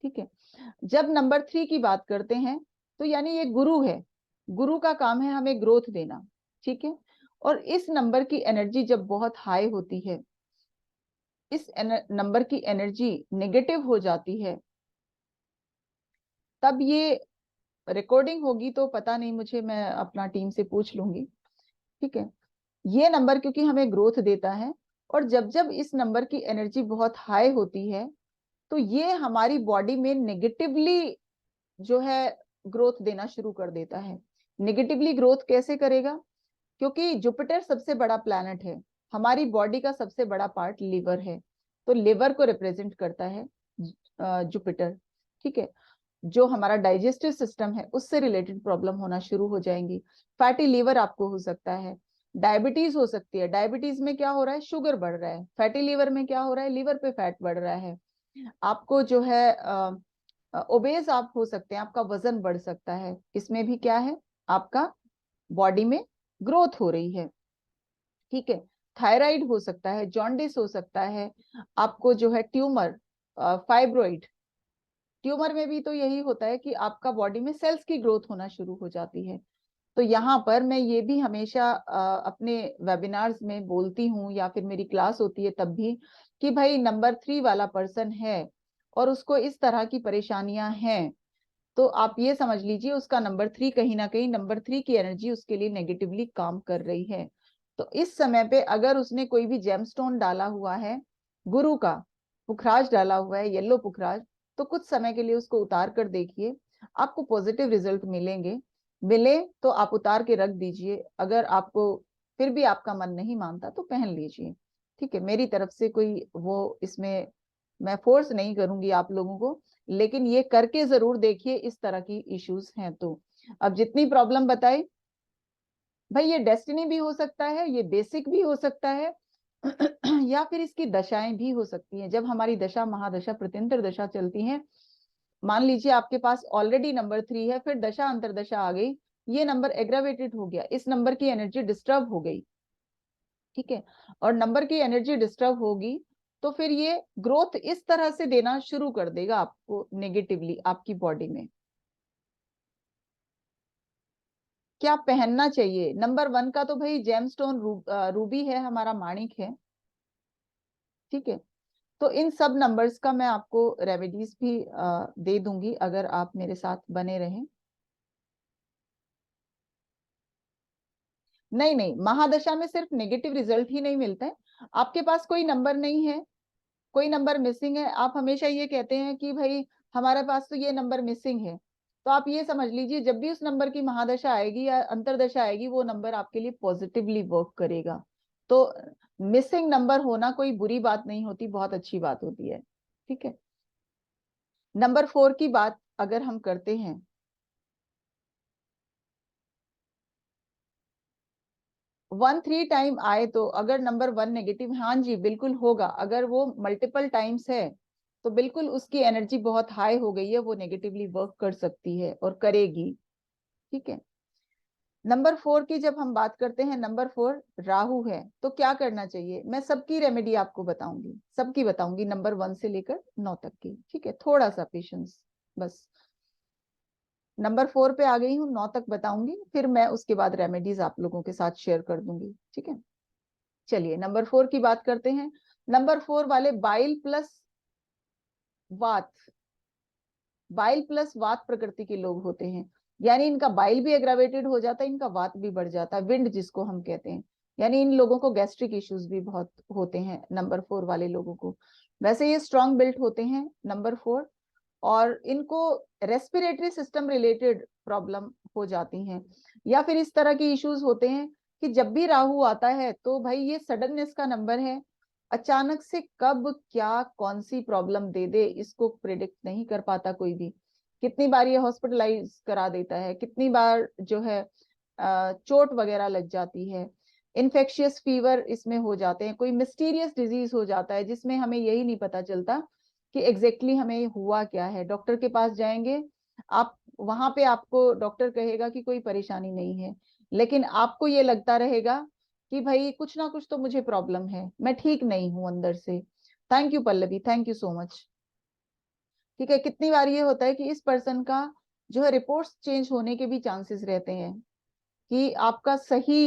ठीक है। जब नंबर 3 की बात करते हैं, तो यानी ये गुरु है, गुरु का काम है हमें ग्रोथ देना, ठीक है। और इस नंबर की एनर्जी जब बहुत हाई होती है, इस नंबर की एनर्जी नेगेटिव हो जाती है, तब ये रिकॉर्डिंग होगी तो पता नहीं मुझे, मैं अपना टीम से पूछ लूंगी, ठीक है। ये नंबर क्योंकि हमें ग्रोथ देता है, और जब जब इस नंबर की एनर्जी बहुत हाई होती है, तो ये हमारी बॉडी में नेगेटिवली जो है ग्रोथ देना शुरू कर देता है। नेगेटिवली ग्रोथ कैसे करेगा? क्योंकि जुपिटर सबसे बड़ा प्लैनेट है, हमारी बॉडी का सबसे बड़ा पार्ट लीवर है, तो लिवर को रिप्रेजेंट करता है जुपिटर, ठीक है। जो हमारा डाइजेस्टिव सिस्टम है उससे रिलेटेड प्रॉब्लम होना शुरू हो जाएंगी। फैटी लीवर आपको हो सकता है, डायबिटीज हो सकती है। डायबिटीज में क्या हो रहा है, शुगर बढ़ रहा है। फैटी लीवर में क्या हो रहा है, लीवर पे फैट बढ़ रहा है। आपको जो है ओबेस आप हो सकते हैं, आपका वजन बढ़ सकता है। इसमें भी क्या है, आपका बॉडी में ग्रोथ हो रही है, ठीक है। थायराइड हो सकता है, जॉन्डिस हो सकता है, आपको जो है ट्यूमर, फाइब्रोइड। ट्यूमर में भी तो यही होता है कि आपका बॉडी में सेल्स की ग्रोथ होना शुरू हो जाती है। तो यहाँ पर मैं ये भी हमेशा अपने वेबिनार्स में बोलती हूँ या फिर मेरी क्लास होती है तब भी, कि भाई नंबर 3 वाला पर्सन है और उसको इस तरह की परेशानियां हैं, तो आप ये समझ लीजिए उसका नंबर 3 कहीं ना कहीं, नंबर 3 की एनर्जी उसके लिए नेगेटिवली काम कर रही है। तो इस समय पे अगर उसने कोई भी जेमस्टोन डाला हुआ है, गुरु का पुखराज डाला हुआ है, येलो पुखराज, तो कुछ समय के लिए उसको उतार कर देखिए, आपको पॉजिटिव रिजल्ट मिलेंगे। मिले तो आप उतार के रख दीजिए, अगर आपको फिर भी आपका मन नहीं मानता तो पहन लीजिए, ठीक है। मेरी तरफ से कोई वो इसमें मैं फोर्स नहीं करूंगी आप लोगों को, लेकिन ये करके जरूर देखिए इस तरह की इश्यूज हैं तो। अब जितनी प्रॉब्लम बताई, भाई ये डेस्टिनी भी हो सकता है, ये बेसिक भी हो सकता है या फिर इसकी दशाएं भी हो सकती हैं। जब हमारी दशा महादशा प्रत्यंतर दशा चलती हैं, मान लीजिए आपके पास ऑलरेडी नंबर 3 है, फिर दशा अंतरदशा आ गई, ये नंबर एग्रावेटेड हो गया, इस नंबर की एनर्जी डिस्टर्ब हो गई, ठीक है। और नंबर की एनर्जी डिस्टर्ब होगी तो फिर ये ग्रोथ इस तरह से देना शुरू कर देगा आपको नेगेटिवली आपकी बॉडी में। क्या पहनना चाहिए, नंबर 1 का तो भाई जेमस्टोन रूबी है, हमारा माणिक है, ठीक है। तो इन सब नंबर्स का मैं आपको रेमेडीज भी दे दूंगी अगर आप मेरे साथ बने रहें। नहीं नहीं, महादशा में सिर्फ नेगेटिव रिजल्ट ही नहीं मिलते हैं। आपके पास कोई नंबर नहीं है, कोई नंबर मिसिंग है, आप हमेशा ये कहते हैं कि भाई हमारे पास तो ये नंबर मिसिंग है, तो आप ये समझ लीजिए जब भी उस नंबर की महादशा आएगी या अंतरदशा आएगी, वो नंबर आपके लिए पॉजिटिवली वर्क करेगा। तो मिसिंग नंबर होना कोई बुरी बात नहीं होती, बहुत अच्छी बात होती है, ठीक है। नंबर 4 की बात अगर हम करते हैं, 1 3 टाइम आए तो अगर नंबर 1 नेगेटिव, हाँ जी बिल्कुल होगा। अगर वो मल्टीपल टाइम्स है तो बिल्कुल उसकी एनर्जी बहुत हाई हो गई है, वो नेगेटिवली वर्क कर सकती है और करेगी, ठीक है। नंबर 4 की जब हम बात करते हैं, नंबर 4 राहु है, तो क्या करना चाहिए, मैं सबकी रेमेडी आपको बताऊंगी, सबकी बताऊंगी, नंबर 1 से लेकर 9 तक की, ठीक है। थोड़ा सा पेशेंस बस। नंबर 4 पे आ गई हूँ, 9 तक बताऊंगी, फिर मैं उसके बाद रेमेडीज आप लोगों के साथ शेयर कर दूंगी, ठीक है। चलिए नंबर 4 की बात करते हैं। नंबर 4 वाले बाइल प्लस वात, बाइल प्लस वात प्रकृति के लोग होते हैं, यानी इनका बाइल भी एग्रावेटेड हो जाता है, इनका वात भी बढ़ जाता है, विंड जिसको हम कहते हैं। यानी इन लोगों को गैस्ट्रिक इश्यूज भी बहुत होते हैं नंबर 4 वाले लोगों को। वैसे ये स्ट्रॉन्ग बिल्ट होते हैं नंबर 4, और इनको रेस्पिरेटरी सिस्टम रिलेटेड प्रॉब्लम हो जाती हैं, या फिर इस तरह के इश्यूज होते हैं कि जब भी राहु आता है तो भाई ये सडननेस का नंबर है, अचानक से कब क्या कौन सी प्रॉब्लम दे दे इसको प्रिडिक्ट नहीं कर पाता कोई भी। कितनी बार ये हॉस्पिटलाइज करा देता है, कितनी बार जो है चोट वगैरह लग जाती है, इन्फेक्शियस फीवर इसमें हो जाते हैं, कोई मिस्टीरियस डिजीज हो जाता है जिसमें हमें यही नहीं पता चलता कि एग्जैक्टली हमें हुआ क्या है। डॉक्टर के पास जाएंगे आप, वहां पे आपको डॉक्टर कहेगा कि कोई परेशानी नहीं है, लेकिन आपको ये लगता रहेगा कि भाई कुछ ना कुछ तो मुझे प्रॉब्लम है, मैं ठीक नहीं हूं अंदर से। Thank you Pallavi, thank you so much, ठीक है। कितनी बार ये होता है कि इस पर्सन का जो है रिपोर्ट्स चेंज होने के भी चांसेस रहते हैं, कि आपका सही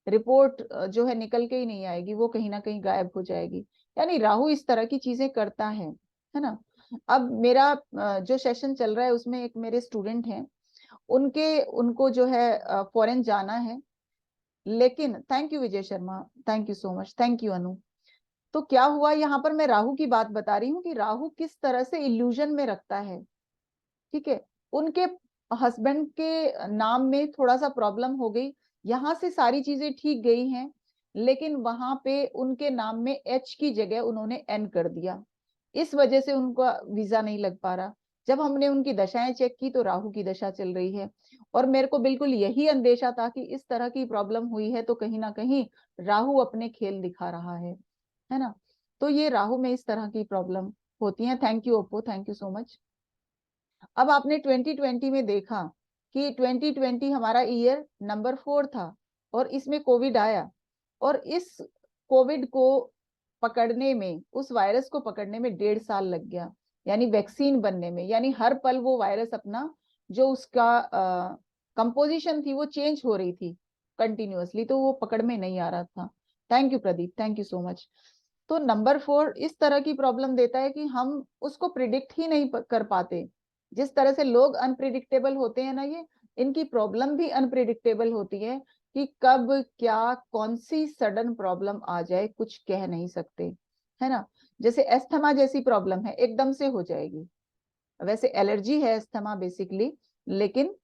रिपोर्ट जो है निकल के ही नहीं आएगी, वो कहीं ना कहीं गायब हो जाएगी। यानी राहु इस तरह की चीजें करता है ना। अब मेरा जो सेशन चल रहा है उसमें एक मेरे स्टूडेंट हैं, उनको जो है फॉरेन जाना है, लेकिन thank you Vijay Sharma, thank you so much, thank you Anu. तो क्या हुआ यहाँ पर, मैं राहु की बात बता रही हूँ कि राहु किस तरह से इल्यूजन में रखता है, ठीक है। उनके हस्बैंड के नाम में थोड़ा सा प्रॉब्लम हो गई, यहां से सारी चीजें ठीक गई हैं, लेकिन वहां पे उनके नाम में H की जगह उन्होंने N कर दिया, इस वजह से उनका वीजा नहीं लग पा रहा। जब हमने उनकी दशाएं चेक की तो राहु की दशा चल रही है, और मेरे को बिल्कुल यही अंदेशा था कि इस तरह की प्रॉब्लम हुई है तो कहीं ना कहीं राहु अपने खेल दिखा रहा है ना। तो ये राहु में इस तरह की प्रॉब्लम होती है। Thank you Oppo, thank you so much. अब आपने 2020 में देखा कि 2020 हमारा ईयर नंबर 4 था, और इसमें कोविड आया, और इस कोविड को पकड़ने में, उस वायरस को पकड़ने में 1.5 साल लग गया, यानी वैक्सीन बनने में। यानी हर पल वो वायरस अपना जो उसका कंपोजिशन थी वो चेंज हो रही थी कंटिन्यूअसली, तो वो पकड़ में नहीं आ रहा था। Thank you Pradeep, thank you so much. तो नंबर 4 इस तरह की प्रॉब्लम देता है कि हम उसको प्रिडिक्ट ही नहीं कर पाते। जिस तरह से लोग अनप्रिडिक्टेबल होते हैं ना, ये इनकी प्रॉब्लम भी अनप्रिडिक्टेबल होती है कि कब क्या कौन सी सडन प्रॉब्लम आ जाए, कुछ कह नहीं सकते, है ना। जैसे एस्थमा जैसी प्रॉब्लम है, एकदम से हो जाएगी। वैसे एलर्जी है एस्थमा बेसिकली, लेकिन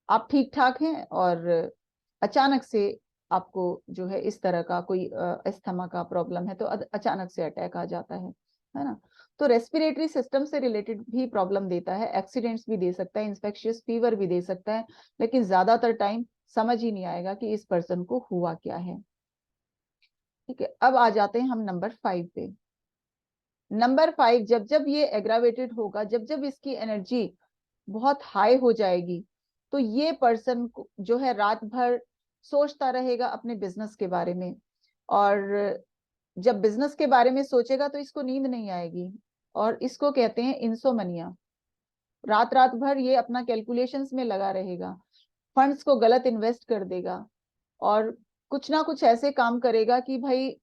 आप ठीक ठाक हैं और अचानक से आपको जो है इस तरह का कोई अस्थमा का प्रॉब्लम है तो अचानक से अटैक आ जाता है ना। तो रेस्पिरेटरी सिस्टम से रिलेटेड भी प्रॉब्लम देता है, एक्सीडेंट्स भी दे सकता है, इन्फेक्शियस फीवर भी दे सकता है, लेकिन ज्यादातर टाइम समझ ही नहीं आएगा कि इस पर्सन को हुआ क्या है। ठीक है, अब आ जाते हैं हम नंबर 5 पे। नंबर 5, जब जब ये एग्रावेटेड होगा, जब जब इसकी एनर्जी बहुत हाई हो जाएगी, तो ये पर्सन जो है रात भर सोचता रहेगा अपने बिजनेस के बारे में, और जब बिजनेस के बारे में सोचेगा तो इसको नींद नहीं आएगी, और इसको कहते हैं इंसोमनिया। रात रात भर ये अपना कैलकुलेशंस में लगा रहेगा, फंड्स को गलत इन्वेस्ट कर देगा, और कुछ ना कुछ ऐसे काम करेगा कि भाई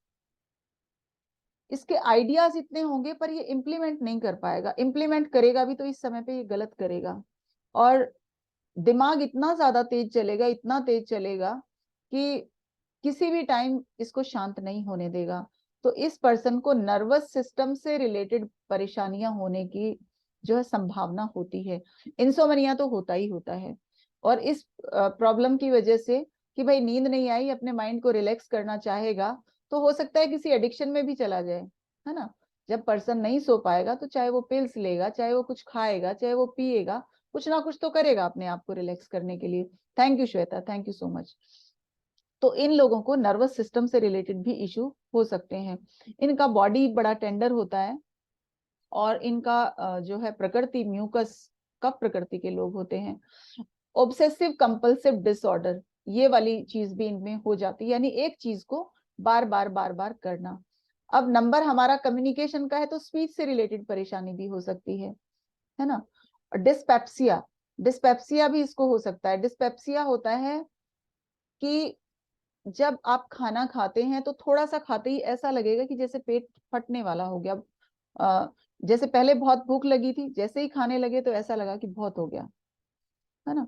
इसके आइडियाज इतने होंगे पर ये इम्प्लीमेंट नहीं कर पाएगा, इम्प्लीमेंट करेगा भी तो इस समय पे ये गलत करेगा। और दिमाग इतना ज्यादा तेज चलेगा, इतना तेज चलेगा कि किसी भी टाइम इसको शांत नहीं होने देगा। तो इस पर्सन को नर्वस सिस्टम से रिलेटेड परेशानियां होने की जो है संभावना होती है। इंसोमनिया तो होता ही होता है, और इस प्रॉब्लम की वजह से कि भाई नींद नहीं आई, अपने माइंड को रिलैक्स करना चाहेगा, तो हो सकता है किसी एडिक्शन में भी चला जाए, है ना। जब पर्सन नहीं सो पाएगा तो चाहे वो पिल्स लेगा, चाहे वो कुछ खाएगा, चाहे वो पिएगा, कुछ ना कुछ तो करेगा अपने आप को रिलैक्स करने के लिए। Thank you Shweta, thank you so much. तो इन लोगों को नर्वस सिस्टम से रिलेटेड भी इशू हो सकते हैं। इनका बॉडी बड़ा टेंडर होता है, और इनका जो है प्रकृति म्यूकस कफ प्रकृति के लोग होते हैं। ऑब्सेसिव कंपल्सिव डिसऑर्डर, ये वाली चीज भी इनमें हो जाती है, यानी एक चीज को बार बार बार बार करना। अब नंबर हमारा कम्युनिकेशन का है, तो स्पीच से रिलेटेड परेशानी भी हो सकती है ना। डिस्पेप्सिया, डिस्पेप्सिया भी इसको हो सकता है। डिस्पेप्सिया होता है कि जब आप खाना खाते हैं तो थोड़ा सा खाते ही ऐसा लगेगा कि जैसे पेट फटने वाला हो गया। जैसे पहले बहुत भूख लगी थी, जैसे ही खाने लगे तो ऐसा लगा कि बहुत हो गया, है ना।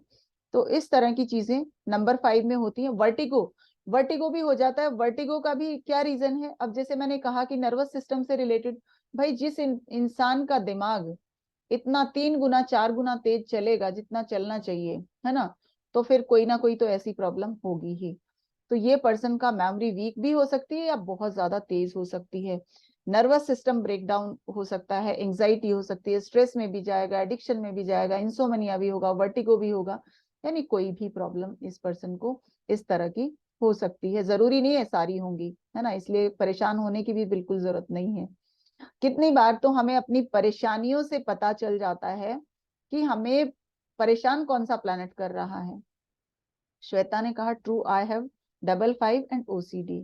तो इस तरह की चीजें नंबर 5 में होती हैं। वर्टिगो, वर्टिगो भी हो जाता है। वर्टिगो का भी क्या रीजन है, अब जैसे मैंने कहा कि नर्वस सिस्टम से रिलेटेड, भाई जिस इंसान का दिमाग इतना 3 गुना 4 गुना तेज चलेगा जितना चलना चाहिए, है ना, तो फिर कोई ना कोई तो ऐसी प्रॉब्लम होगी ही। तो ये पर्सन का मेमोरी वीक भी हो सकती है या बहुत ज्यादा तेज हो सकती है। नर्वस सिस्टम ब्रेकडाउन हो सकता है, एंजाइटी हो सकती है, स्ट्रेस में भी जाएगा, एडिक्शन में भी जाएगा, इंसोमनिया भी होगा, वर्टिगो भी होगा, यानी कोई भी प्रॉब्लम इस पर्सन को इस तरह की हो सकती है। जरूरी नहीं है सारी होंगी, है ना, इसलिए परेशान होने की भी बिल्कुल जरूरत नहीं है। कितनी बार तो हमें अपनी परेशानियों से पता चल जाता है कि हमें परेशान कौन सा प्लैनेट कर रहा है। श्वेता ने कहा true, I have 55 and OCD।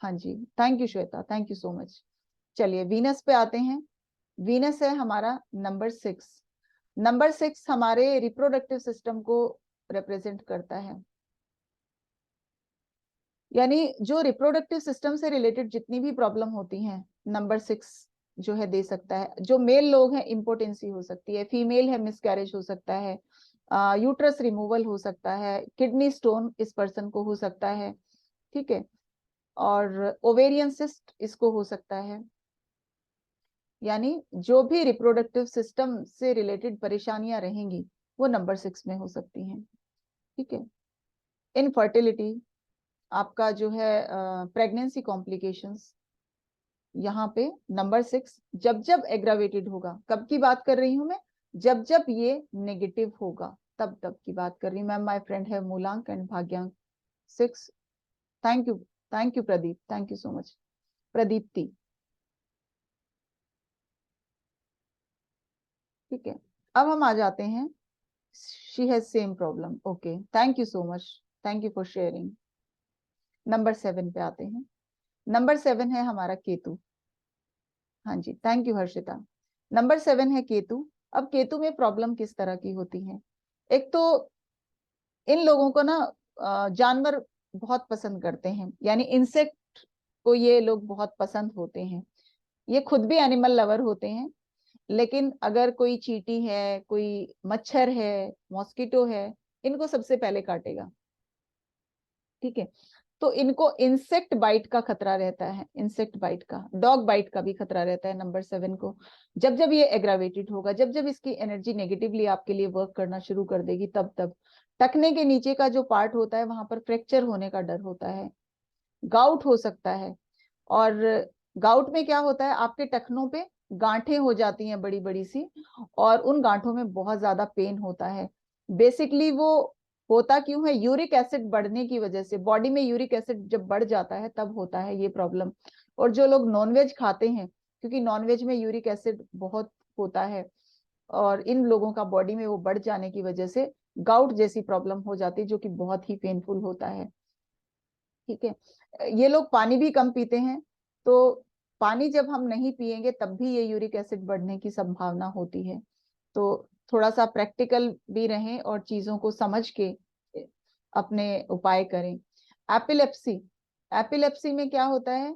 हाँ जी, thank you Shweta, thank you so much. चलिए वीनस पे आते हैं। वीनस है हमारा नंबर 6। नंबर 6 हमारे रिप्रोडक्टिव सिस्टम को रिप्रेजेंट करता है, यानी जो रिप्रोडक्टिव सिस्टम से रिलेटेड जितनी भी प्रॉब्लम होती हैं, नंबर 6 जो है दे सकता है। जो मेल लोग हैं इम्पोर्टेंसी हो सकती है, फीमेल है मिसकैरेज हो सकता है, यूट्रस रिमूवल हो सकता है, किडनी स्टोन इस पर्सन को हो सकता है, ठीक है, और ओवेरियन सिस्ट इसको हो सकता है। यानी जो भी रिप्रोडक्टिव सिस्टम से रिलेटेड परेशानियां रहेंगी वो नंबर 6 में हो सकती हैं, ठीक है। इनफर्टिलिटी, आपका जो है प्रेगनेंसी कॉम्प्लिकेशंस, यहाँ पे नंबर 6 जब जब एग्रावेटेड होगा, कब की बात कर रही हूं मैं, जब जब ये नेगेटिव होगा तब तब की बात कर रही हूँ। मैम माय फ्रेंड है मूलांक एंड भाग्यांक 6। Thank you Pradeep, thank you so much Pradeepti. ठीक है, अब हम आ जाते हैं, she has same problem. Okay, thank you so much, thank you for sharing. Number 7 पे आते हैं। नंबर 7 है हमारा केतु। हाँ जी, थैंक यू हर्षिता। नंबर 7 है केतु। अब केतु में प्रॉब्लम किस तरह की होती है? एक तो इन लोगों को ना जानवर बहुत पसंद करते हैं, यानी इंसेक्ट को ये लोग बहुत पसंद होते हैं। ये खुद भी एनिमल लवर होते हैं, लेकिन अगर कोई चींटी है, कोई मच्छर है, मॉस्किटो है, इनको सबसे पहले काटेगा। ठीक है, तो इनको इंसेक्ट बाइट का खतरा रहता है, इंसेक्ट बाइट का, डॉग बाइट का भी खतरा रहता है नंबर 7 को। जब जब ये एग्रावेटेड होगा, जब जब इसकी एनर्जी नेगेटिवली आपके लिए वर्क करना शुरू कर देगी, तब तब टखने के नीचे का जो पार्ट होता है वहां पर फ्रैक्चर होने का डर होता है, गाउट हो सकता है। और गाउट में क्या होता है, आपके टखनों पे गांठें हो जाती हैं बड़ी बड़ी सी, और उन गांठों में बहुत ज्यादा पेन होता है। बेसिकली वो होता क्यों है? यूरिक एसिड बढ़ने की वजह से, बॉडी में यूरिक एसिड जब बढ़ जाता है तब होता है ये प्रॉब्लम। और जो लोग नॉनवेज खाते हैं, क्योंकि नॉनवेज में यूरिक एसिड बहुत होता है, और इन लोगों का बॉडी में वो बढ़ जाने की वजह से गाउट जैसी प्रॉब्लम हो जाती है, जो कि बहुत ही पेनफुल होता है। ठीक है, ये लोग पानी भी कम पीते हैं, तो पानी जब हम नहीं पिएंगे तब भी ये यूरिक एसिड बढ़ने की संभावना होती है। तो थोड़ा सा प्रैक्टिकल भी रहें और चीजों को समझ के अपने उपाय करें। एपिलेप्सी, एपिलेप्सी में क्या होता है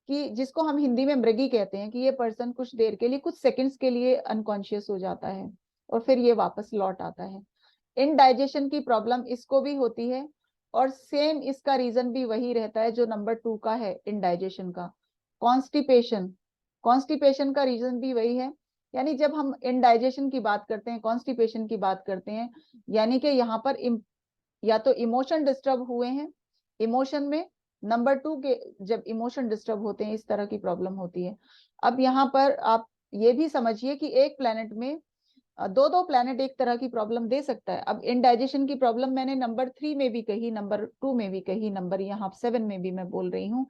कि जिसको हम हिंदी में मृगी कहते हैं, कि ये पर्सन कुछ देर के लिए, कुछ सेकंड्स के लिए अनकॉन्शियस हो जाता है और फिर ये वापस लौट आता है। इनडाइजेशन की प्रॉब्लम इसको भी होती है, और सेम इसका रीजन भी वही रहता है जो नंबर 2 का है, इनडाइजेशन का। कॉन्स्टिपेशन, कॉन्स्टिपेशन का रीजन भी वही है। यानी जब हम इनडाइजेशन की बात करते हैं, कॉन्स्टिपेशन की बात करते हैं, यानी कि यहाँ पर या तो इमोशन डिस्टर्ब हुए हैं, इमोशन में नंबर 2 के जब इमोशन डिस्टर्ब होते हैं, इस तरह की प्रॉब्लम होती है। अब यहाँ पर आप ये भी समझिए कि एक प्लेनेट में दो दो प्लेनेट एक तरह की प्रॉब्लम दे सकता है। अब इनडाइजेशन की प्रॉब्लम मैंने नंबर 3 में भी कही, नंबर 2 में भी कही, नंबर यहाँ 7 में भी मैं बोल रही हूँ,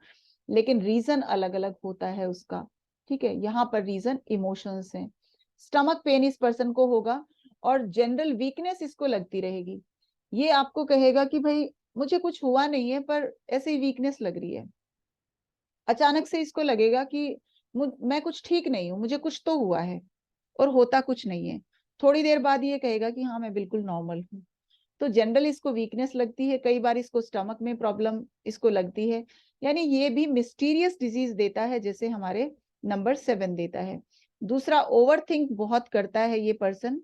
लेकिन रीजन अलग अलग होता है उसका। ठीक है, यहाँ पर रीजन इमोशंस हैं। स्टमक पेन इस पर्सन को होगा, और जनरल वीकनेस इसको लगती रहेगी। ये आपको कहेगा कि भाई मुझे कुछ हुआ नहीं है, पर ऐसे ही वीकनेस लग रही है। अचानक से इसको लगेगा कि मैं कुछ ठीक नहीं हूं, मुझे कुछ तो हुआ है, और होता कुछ नहीं है। थोड़ी देर बाद ये कहेगा कि हाँ मैं बिल्कुल नॉर्मल हूँ। तो जनरल इसको वीकनेस लगती है, कई बार इसको स्टमक में प्रॉब्लम इसको लगती है। यानी ये भी मिस्टीरियस डिजीज देता है, जैसे हमारे नंबर 7 देता है। दूसरा, ओवर थिंक बहुत करता है ये पर्सन।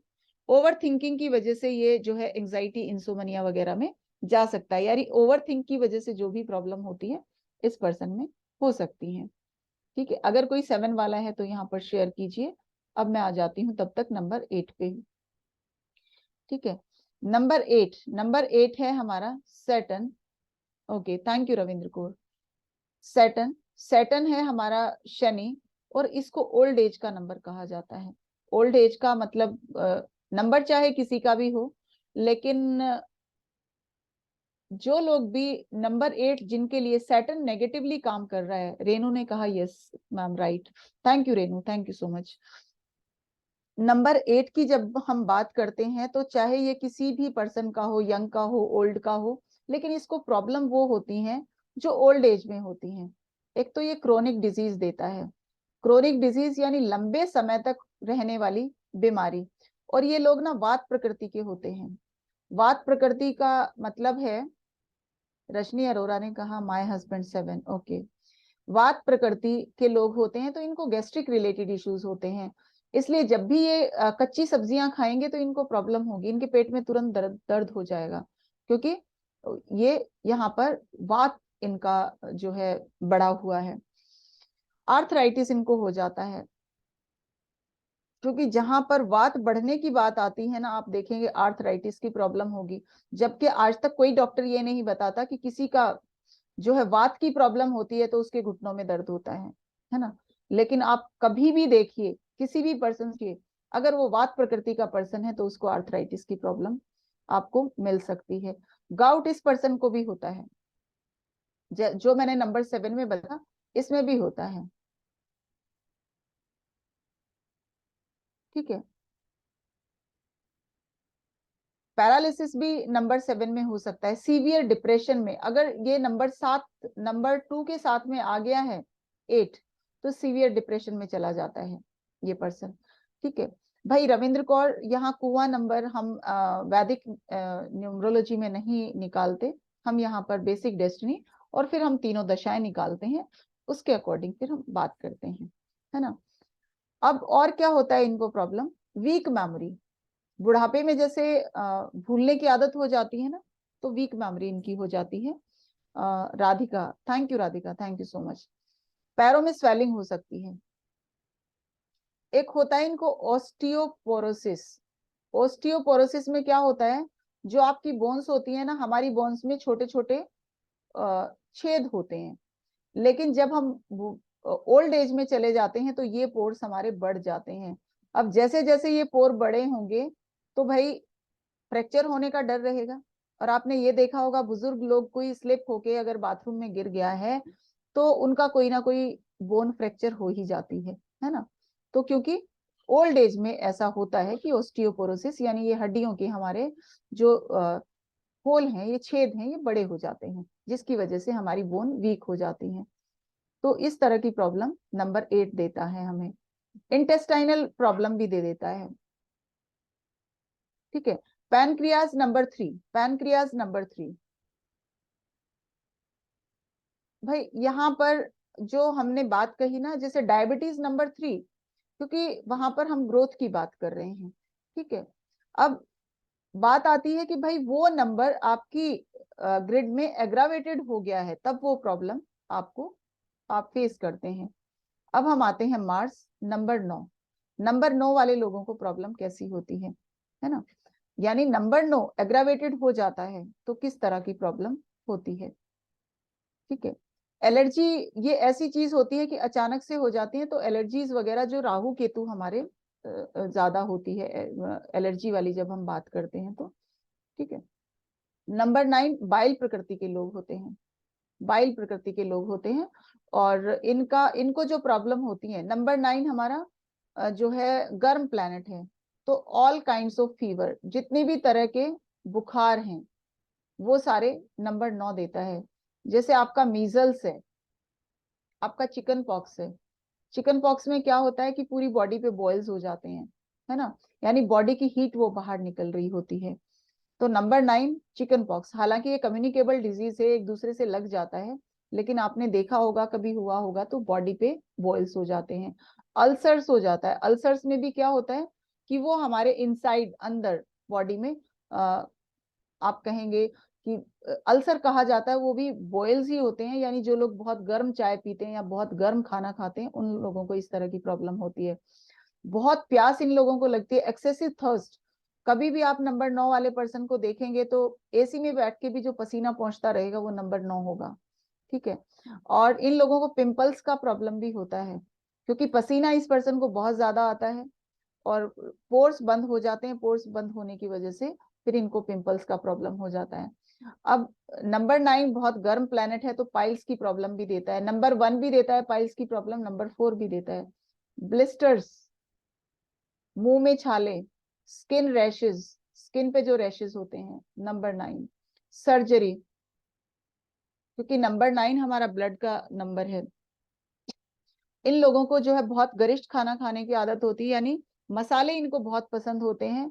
ओवर थिंकिंग की वजह से ये जो है एंजाइटी, इंसोमनिया वगैरह में जा सकता है। यानी ओवर थिंक की वजह से जो भी प्रॉब्लम होती है इस पर्सन में हो सकती है। ठीक है, अगर कोई 7 वाला है तो यहाँ पर शेयर कीजिए। अब मैं आ जाती हूँ तब तक नंबर 8 पे। ठीक है, नंबर 8 है हमारा Saturn. Okay, thank you Ravindra Kaur. Saturn, Saturn है हमारा शनि, और इसको ओल्ड एज का नंबर कहा जाता है। ओल्ड एज का मतलब नंबर चाहे किसी का भी हो, लेकिन जो लोग भी नंबर 8 जिनके लिए सैटर्न नेगेटिवली काम कर रहा है, रेनू ने कहा yes ma'am right, thank you Renu, thank you so much. Number 8 की जब हम बात करते हैं, तो चाहे ये किसी भी पर्सन का हो, यंग का हो, ओल्ड का हो, लेकिन इसको प्रॉब्लम वो होती हैं जो ओल्ड एज में होती हैं। एक तो ये क्रोनिक डिजीज देता है, क्रोनिक डिजीज यानी लंबे समय तक रहने वाली बीमारी। और ये लोग ना वात प्रकृति के होते हैं। वात प्रकृति का मतलब है, रश्मि अरोरा ने कहा माय हस्बैंड 7। ओके, वात प्रकृति के लोग होते हैं तो इनको गैस्ट्रिक रिलेटेड इश्यूज होते हैं। इसलिए जब भी ये कच्ची सब्जियां खाएंगे तो इनको प्रॉब्लम होगी, इनके पेट में तुरंत दर्द हो जाएगा, क्योंकि ये यहाँ पर वात इनका जो है बढ़ा हुआ है। आर्थराइटिस इनको हो जाता है, क्योंकि जहां पर वात बढ़ने की बात आती है ना, आप देखेंगे आर्थराइटिस की प्रॉब्लम होगी। जबकि आज तक कोई डॉक्टर ये नहीं बताता कि किसी का जो है वात की प्रॉब्लम होती है तो उसके घुटनों में दर्द होता है ना। लेकिन आप कभी भी देखिए किसी भी पर्सन के, अगर वो वात प्रकृति का पर्सन है तो उसको आर्थराइटिस की प्रॉब्लम आपको मिल सकती है। गाउट इस पर्सन को भी होता है, जो मैंने नंबर 7 में बताया इसमें भी होता है। ठीक है, पैरालिसिस भी नंबर 7 में हो सकता है। सीवियर डिप्रेशन में अगर ये नंबर 2 के साथ में आ गया है 8, तो सीवियर डिप्रेशन में चला जाता है ये पर्सन। ठीक है भाई रविंद्र कौर, यहाँ कुआं नंबर हम वैदिक न्यूमरोलॉजी में नहीं निकालते, हम यहाँ पर बेसिक डेस्टिनी और फिर हम तीनों दशाएं निकालते हैं, उसके अकॉर्डिंग फिर हम बात करते हैं, है ना। अब और क्या होता है इनको प्रॉब्लम, वीक मेमोरी। बुढ़ापे में जैसे भूलने की आदत हो जाती है ना, तो वीक मेमोरी इनकी हो जाती है। Radhika, thank you Radhika, thank you so much. पैरों में स्वेलिंग हो सकती है। एक होता है इनको ऑस्टियोपोरोसिस। ऑस्टियोपोरोसिस में क्या होता है, जो आपकी बोन्स होती है ना, हमारी बोन्स में छोटे छोटे छेद होते हैं, लेकिन जब हम ओल्ड एज में चले जाते हैं तो ये पोर्स हमारे बढ़ जाते हैं। अब जैसे जैसे ये पोर बड़े होंगे तो भाई फ्रैक्चर होने का डर रहेगा। और आपने ये देखा होगा बुजुर्ग लोग कोई स्लिप होके अगर बाथरूम में गिर गया है तो उनका कोई ना कोई बोन फ्रैक्चर हो ही जाती है ना। तो क्योंकि ओल्ड एज में ऐसा होता है कि ओस्टियोपोरोसिस यानी ये हड्डियों के हमारे जो होल हैं, ये छेद हैं, ये बड़े हो जाते हैं, जिसकी वजह से हमारी बोन वीक हो जाती है। तो इस तरह की प्रॉब्लम नंबर 8 देता है हमें। इंटेस्टाइनल प्रॉब्लम भी दे देता है। ठीक है, पैनक्रियाज नंबर 3, पैनक्रियाज नंबर 3 भाई यहाँ पर जो हमने बात कही ना, जैसे डायबिटीज नंबर 3, क्योंकि वहां पर हम ग्रोथ की बात कर रहे हैं। ठीक है, अब बात आती है कि भाई वो नंबर आपकी ग्रिड में एग्रावेटेड हो गया है, तब वो प्रॉब्लम आपको आप फेस करते हैं। अब हम आते हैं मार्स नंबर 9। नंबर 9 वाले लोगों को प्रॉब्लम कैसी होती है ना, यानी नंबर 9 एग्रावेटेड हो जाता है तो किस तरह की प्रॉब्लम होती है। ठीक है, एलर्जी ये ऐसी चीज होती है कि अचानक से हो जाती है, तो एलर्जीज वगैरह जो राहु केतु हमारे ज्यादा होती है एलर्जी वाली जब हम बात करते हैं तो। ठीक है, नंबर 9 बाइल प्रकृति के लोग होते हैं, बाइल प्रकृति के लोग होते हैं। और इनको जो प्रॉब्लम होती है, नंबर 9 हमारा जो है गर्म प्लैनेट है, तो ऑल काइंड्स ऑफ फीवर, जितने भी तरह के बुखार हैं वो सारे नंबर 9 देता है। जैसे आपका मीजल्स है, आपका चिकन पॉक्स है। चिकन पॉक्स में क्या होता है कि पूरी बॉडी पे बॉयल्स हो जाते हैं, है ना, यानी बॉडी की हीट वो बाहर निकल रही होती है। तो नंबर 9 चिकन पॉक्स, हालांकि ये कम्युनिकेबल डिजीज है, एक दूसरे से लग जाता है, लेकिन आपने देखा होगा, कभी हुआ होगा तो बॉडी पे बॉयल्स हो जाते हैं। अल्सर्स हो जाता है, अल्सर्स में भी क्या होता है कि वो हमारे इनसाइड अंदर बॉडी में आप कहेंगे कि अल्सर कहा जाता है, वो भी बॉयल्स ही होते हैं, यानी जो लोग बहुत गर्म चाय पीते हैं या बहुत गर्म खाना खाते हैं उन लोगों को इस तरह की प्रॉब्लम होती है। बहुत प्यास इन लोगों को लगती है, एक्सेसिव थर्स्ट। कभी भी आप नंबर 9 वाले पर्सन को देखेंगे तो एसी में बैठ के भी जो पसीना पहुंचता रहेगा वो नंबर 9 होगा। ठीक है, और इन लोगों को पिंपल्स का प्रॉब्लम भी होता है, क्योंकि पसीना इस पर्सन को बहुत ज्यादा आता है और पोर्स बंद हो जाते हैं, पोर्स बंद होने की वजह से फिर इनको पिंपल्स का प्रॉब्लम हो जाता है। अब नंबर 9 बहुत गर्म प्लेनेट है तो पाइल्स की प्रॉब्लम भी देता है, नंबर 1 भी देता है पाइल्स की प्रॉब्लम, नंबर 4 भी देता है। ब्लिस्टर्स, मुंह में छाले, स्किन रैशेज, स्किन पे जो रैशेज होते हैं, नंबर 9। सर्जरी, क्योंकि नंबर 9 हमारा ब्लड का नंबर है। इन लोगों को जो है बहुत गरिष्ठ खाना खाने की आदत होती है, यानी मसाले इनको बहुत पसंद होते हैं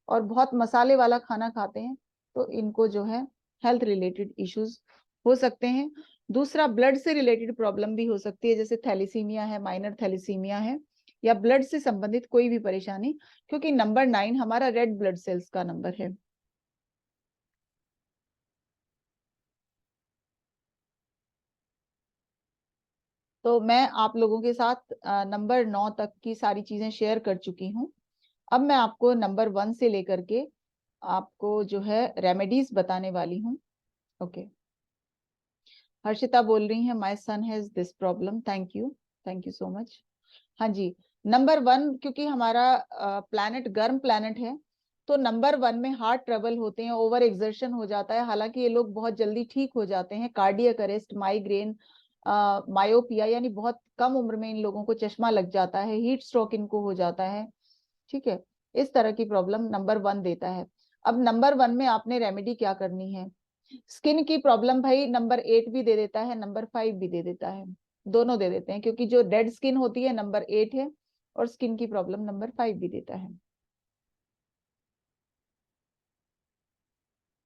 और बहुत मसाले वाला खाना खाते हैं, तो इनको जो है हेल्थ रिलेटेड इश्यूज हो सकते हैं। दूसरा, ब्लड से रिलेटेड प्रॉब्लम भी हो सकती है, जैसे थैलीसीमिया है, माइनर थैलीसीमिया है, या ब्लड से संबंधित कोई भी परेशानी, क्योंकि नंबर 9 हमारा रेड ब्लड सेल्स का नंबर है। तो मैं आप लोगों के साथ नंबर 9 तक की सारी चीजें शेयर कर चुकी हूँ। अब मैं आपको नंबर 1 से लेकर के आपको जो है रेमेडीज बताने वाली हूँ। ओके, हर्षिता बोल रही है my son has this problem, thank you so much. हाँ जी, नंबर 1, क्योंकि हमारा प्लैनेट गर्म प्लैनेट है, तो नंबर 1 में हार्ट ट्रबल होते हैं, ओवर एक्सर्शन हो जाता है। हालांकि ये लोग बहुत जल्दी ठीक हो जाते हैं। कार्डियक अरेस्ट, माइग्रेन, मायोपिया, यानी बहुत कम उम्र में इन लोगों को चश्मा लग जाता है, हीट स्ट्रोक इनको हो जाता है। ठीक है, इस तरह की प्रॉब्लम नंबर 1 देता है। अब नंबर 1 में आपने रेमेडी क्या करनी है? स्किन की प्रॉब्लम भाई नंबर 8 भी दे देता है, नंबर 5 भी दे देता है, दोनों दे देते हैं, क्योंकि जो डेड स्किन होती है नंबर 8 है, और स्किन की प्रॉब्लम नंबर 5 भी देता है।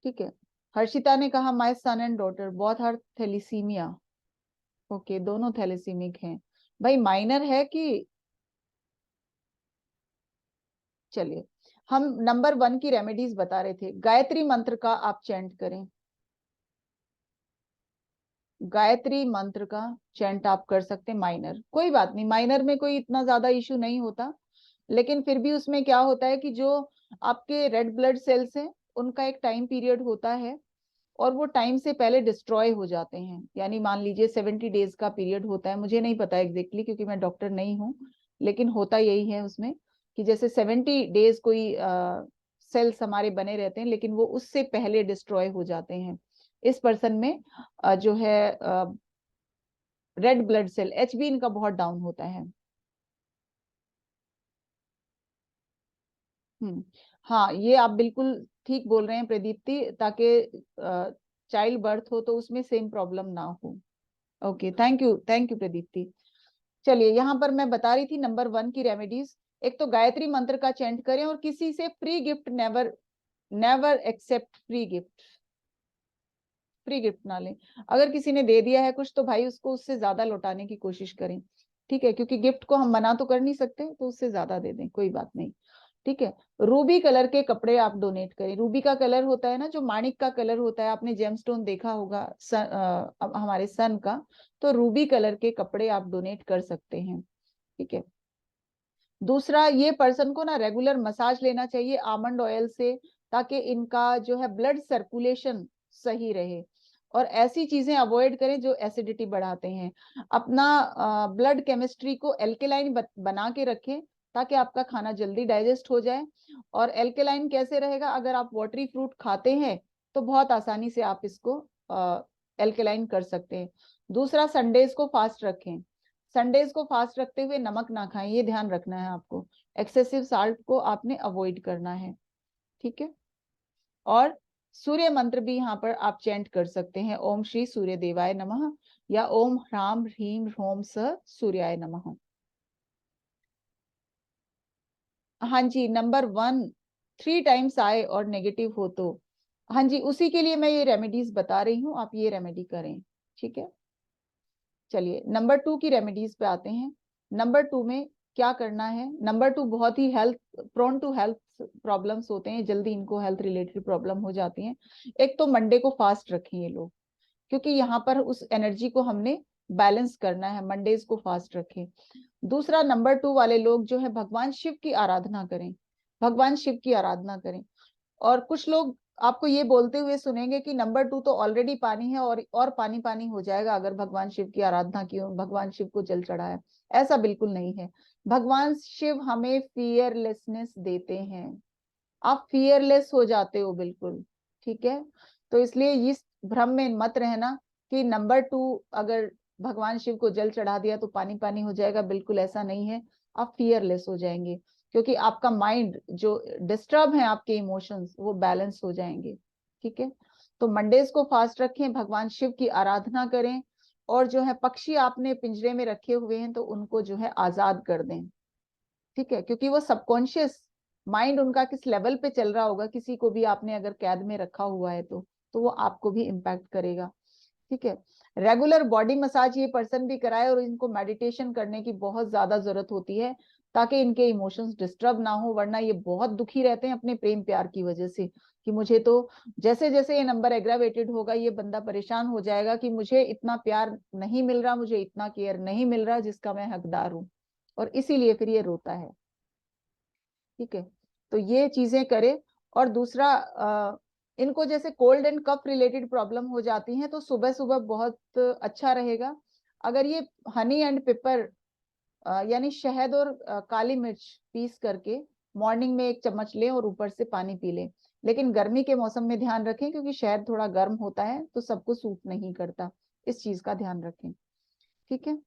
ठीक है, हर्षिता ने कहा my son and daughter both are thalassemia. Okay, दोनों थैलेसीमिक हैं। भाई माइनर है कि? चलिए, हम नंबर 1 की रेमेडीज बता रहे थे। गायत्री मंत्र का आप चैंट करें, गायत्री मंत्र का चैंट आप कर सकते हैं। माइनर कोई बात नहीं, माइनर में कोई इतना ज्यादा इशू नहीं होता, लेकिन फिर भी उसमें क्या होता है कि जो आपके रेड ब्लड सेल्स हैं उनका एक टाइम पीरियड होता है, और वो टाइम से पहले डिस्ट्रॉय हो जाते हैं। यानी मान लीजिए 70 डेज का पीरियड होता है, मुझे नहीं पता एग्जैक्टली क्योंकि मैं डॉक्टर नहीं हूँ, लेकिन होता यही है उसमें कि जैसे 70 डेज कोई सेल्स हमारे बने रहते हैं, लेकिन वो उससे पहले डिस्ट्रॉय हो जाते हैं। इस पर्सन में जो है रेड ब्लड सेल, एचबी इनका बहुत डाउन होता है। हम्म, हाँ, ये आप बिल्कुल ठीक बोल रहे हैं प्रदीप्ति, ताकि चाइल्ड बर्थ हो तो उसमें सेम प्रॉब्लम ना हो। Okay, thank you Pradeepti. चलिए, यहाँ पर मैं बता रही थी नंबर 1 की रेमेडीज। एक तो गायत्री मंत्र का चैंट करें, और किसी से free gift never never accept free gift. Free gift ना लें। अगर किसी ने दे दिया है कुछ, तो भाई उसको उससे ज्यादा लौटाने की कोशिश करें। ठीक है, क्योंकि गिफ्ट को हम मना तो कर नहीं सकते, तो उससे ज्यादा दे दें, कोई बात नहीं। ठीक है, रूबी कलर के कपड़े आप डोनेट करें। रूबी का कलर होता है ना, जो माणिक का कलर होता है, आपने जेमस्टोन देखा होगा हमारे सन का, तो रूबी कलर के कपड़े आप डोनेट कर सकते हैं। ठीक है, दूसरा, ये पर्सन को ना रेगुलर मसाज लेना चाहिए आमंड ऑयल से, ताकि इनका जो है ब्लड सर्कुलेशन सही रहे। और ऐसी चीजें अवॉइड करें जो एसिडिटी बढ़ाते हैं। अपना ब्लड केमिस्ट्री को एल्केलाइन बना के रखें, ताकि आपका खाना जल्दी डाइजेस्ट हो जाए। और एल्केलाइन कैसे रहेगा? अगर आप वाटरी फ्रूट खाते हैं तो बहुत आसानी से आप इसको एल्केलाइन कर सकते हैं। दूसरा, संडेज को फास्ट रखें। संडेज को फास्ट रखते हुए नमक ना खाएं, ये ध्यान रखना है आपको। एक्सेसिव साल्ट को आपने अवॉइड करना है। ठीक है, और सूर्य मंत्र भी यहाँ पर आप चैंट कर सकते हैं, ओम श्री सूर्य देवाय नमः, या ओम ह्राम ह्रीम ह्रोम स सूर्याय नमः। हाँ जी, नंबर 1 3 टाइम्स आए और नेगेटिव हो तो, हाँ जी, उसी के लिए मैं ये रेमेडीज बता रही हूँ, आप ये रेमेडी करें। ठीक है, चलिए नंबर 2 की रेमेडीज पे आते हैं। नंबर 2 में क्या करना है? नंबर 2 बहुत ही health prone to health problems होते हैं, जल्दी इनको हेल्थ रिलेटेड प्रॉब्लम हो जाती हैं। एक तो मंडे को फास्ट रखें ये लोग, क्योंकि यहाँ पर उस एनर्जी को हमने बैलेंस करना है, मंडेज को फास्ट रखें। दूसरा, नंबर 2 वाले लोग जो है भगवान शिव की आराधना करें, भगवान शिव की आराधना करें। और कुछ लोग आपको ये बोलते हुए सुनेंगे कि नंबर 2 तो ऑलरेडी पानी है, और पानी पानी हो जाएगा अगर भगवान शिव की आराधना की हो, भगवान शिव को जल चढ़ाया। ऐसा बिल्कुल नहीं है। भगवान शिव हमें फियरलेसनेस देते हैं, आप फियरलेस हो जाते हो बिल्कुल। ठीक है, तो इसलिए इस भ्रम में मत रहना कि नंबर 2 अगर भगवान शिव को जल चढ़ा दिया तो पानी पानी हो जाएगा, बिल्कुल ऐसा नहीं है। आप फियरलेस हो जाएंगे, क्योंकि आपका माइंड जो डिस्टर्ब है, आपके इमोशंस वो बैलेंस हो जाएंगे। ठीक है, तो मंडेज को फास्ट रखें, भगवान शिव की आराधना करें, और जो है पक्षी आपने पिंजरे में रखे हुए हैं तो उनको जो है आजाद कर दें। ठीक है, क्योंकि वो सबकॉन्शियस माइंड उनका किस लेवल पे चल रहा होगा, किसी को भी आपने अगर कैद में रखा हुआ है तो वो आपको भी इम्पैक्ट करेगा। ठीक है, रेगुलर बॉडी मसाज ये पर्सन भी कराए, और इनको मेडिटेशन करने की बहुत ज्यादा जरूरत होती है, ताकि इनके इमोशंस डिस्टर्ब ना हो, वरना ये बहुत दुखी रहते हैं अपने प्रेम प्यार की वजह से, कि मुझे तो जैसे जैसे ये नंबर एग्रावेटेड होगा, ये बंदा परेशान हो जाएगा कि मुझे इतना प्यार नहीं मिल रहा, मुझे इतना केयर नहीं मिल रहा जिसका मैं हकदार हूँ, और इसीलिए फिर ये रोता है। ठीक है, तो ये चीजें करे। और दूसरा, इनको जैसे cold and cough related problem हो जाती है तो सुबह सुबह बहुत अच्छा रहेगा अगर ये हनी एंड पेपर यानी शहद और काली मिर्च पीस करके मॉर्निंग में 1 चम्मच लें और ऊपर से पानी पी लें। लेकिन गर्मी के मौसम में ध्यान रखें क्योंकि शहद थोड़ा गर्म होता है तो सबको सूट नहीं करता, इस चीज का ध्यान रखें। ठीक है,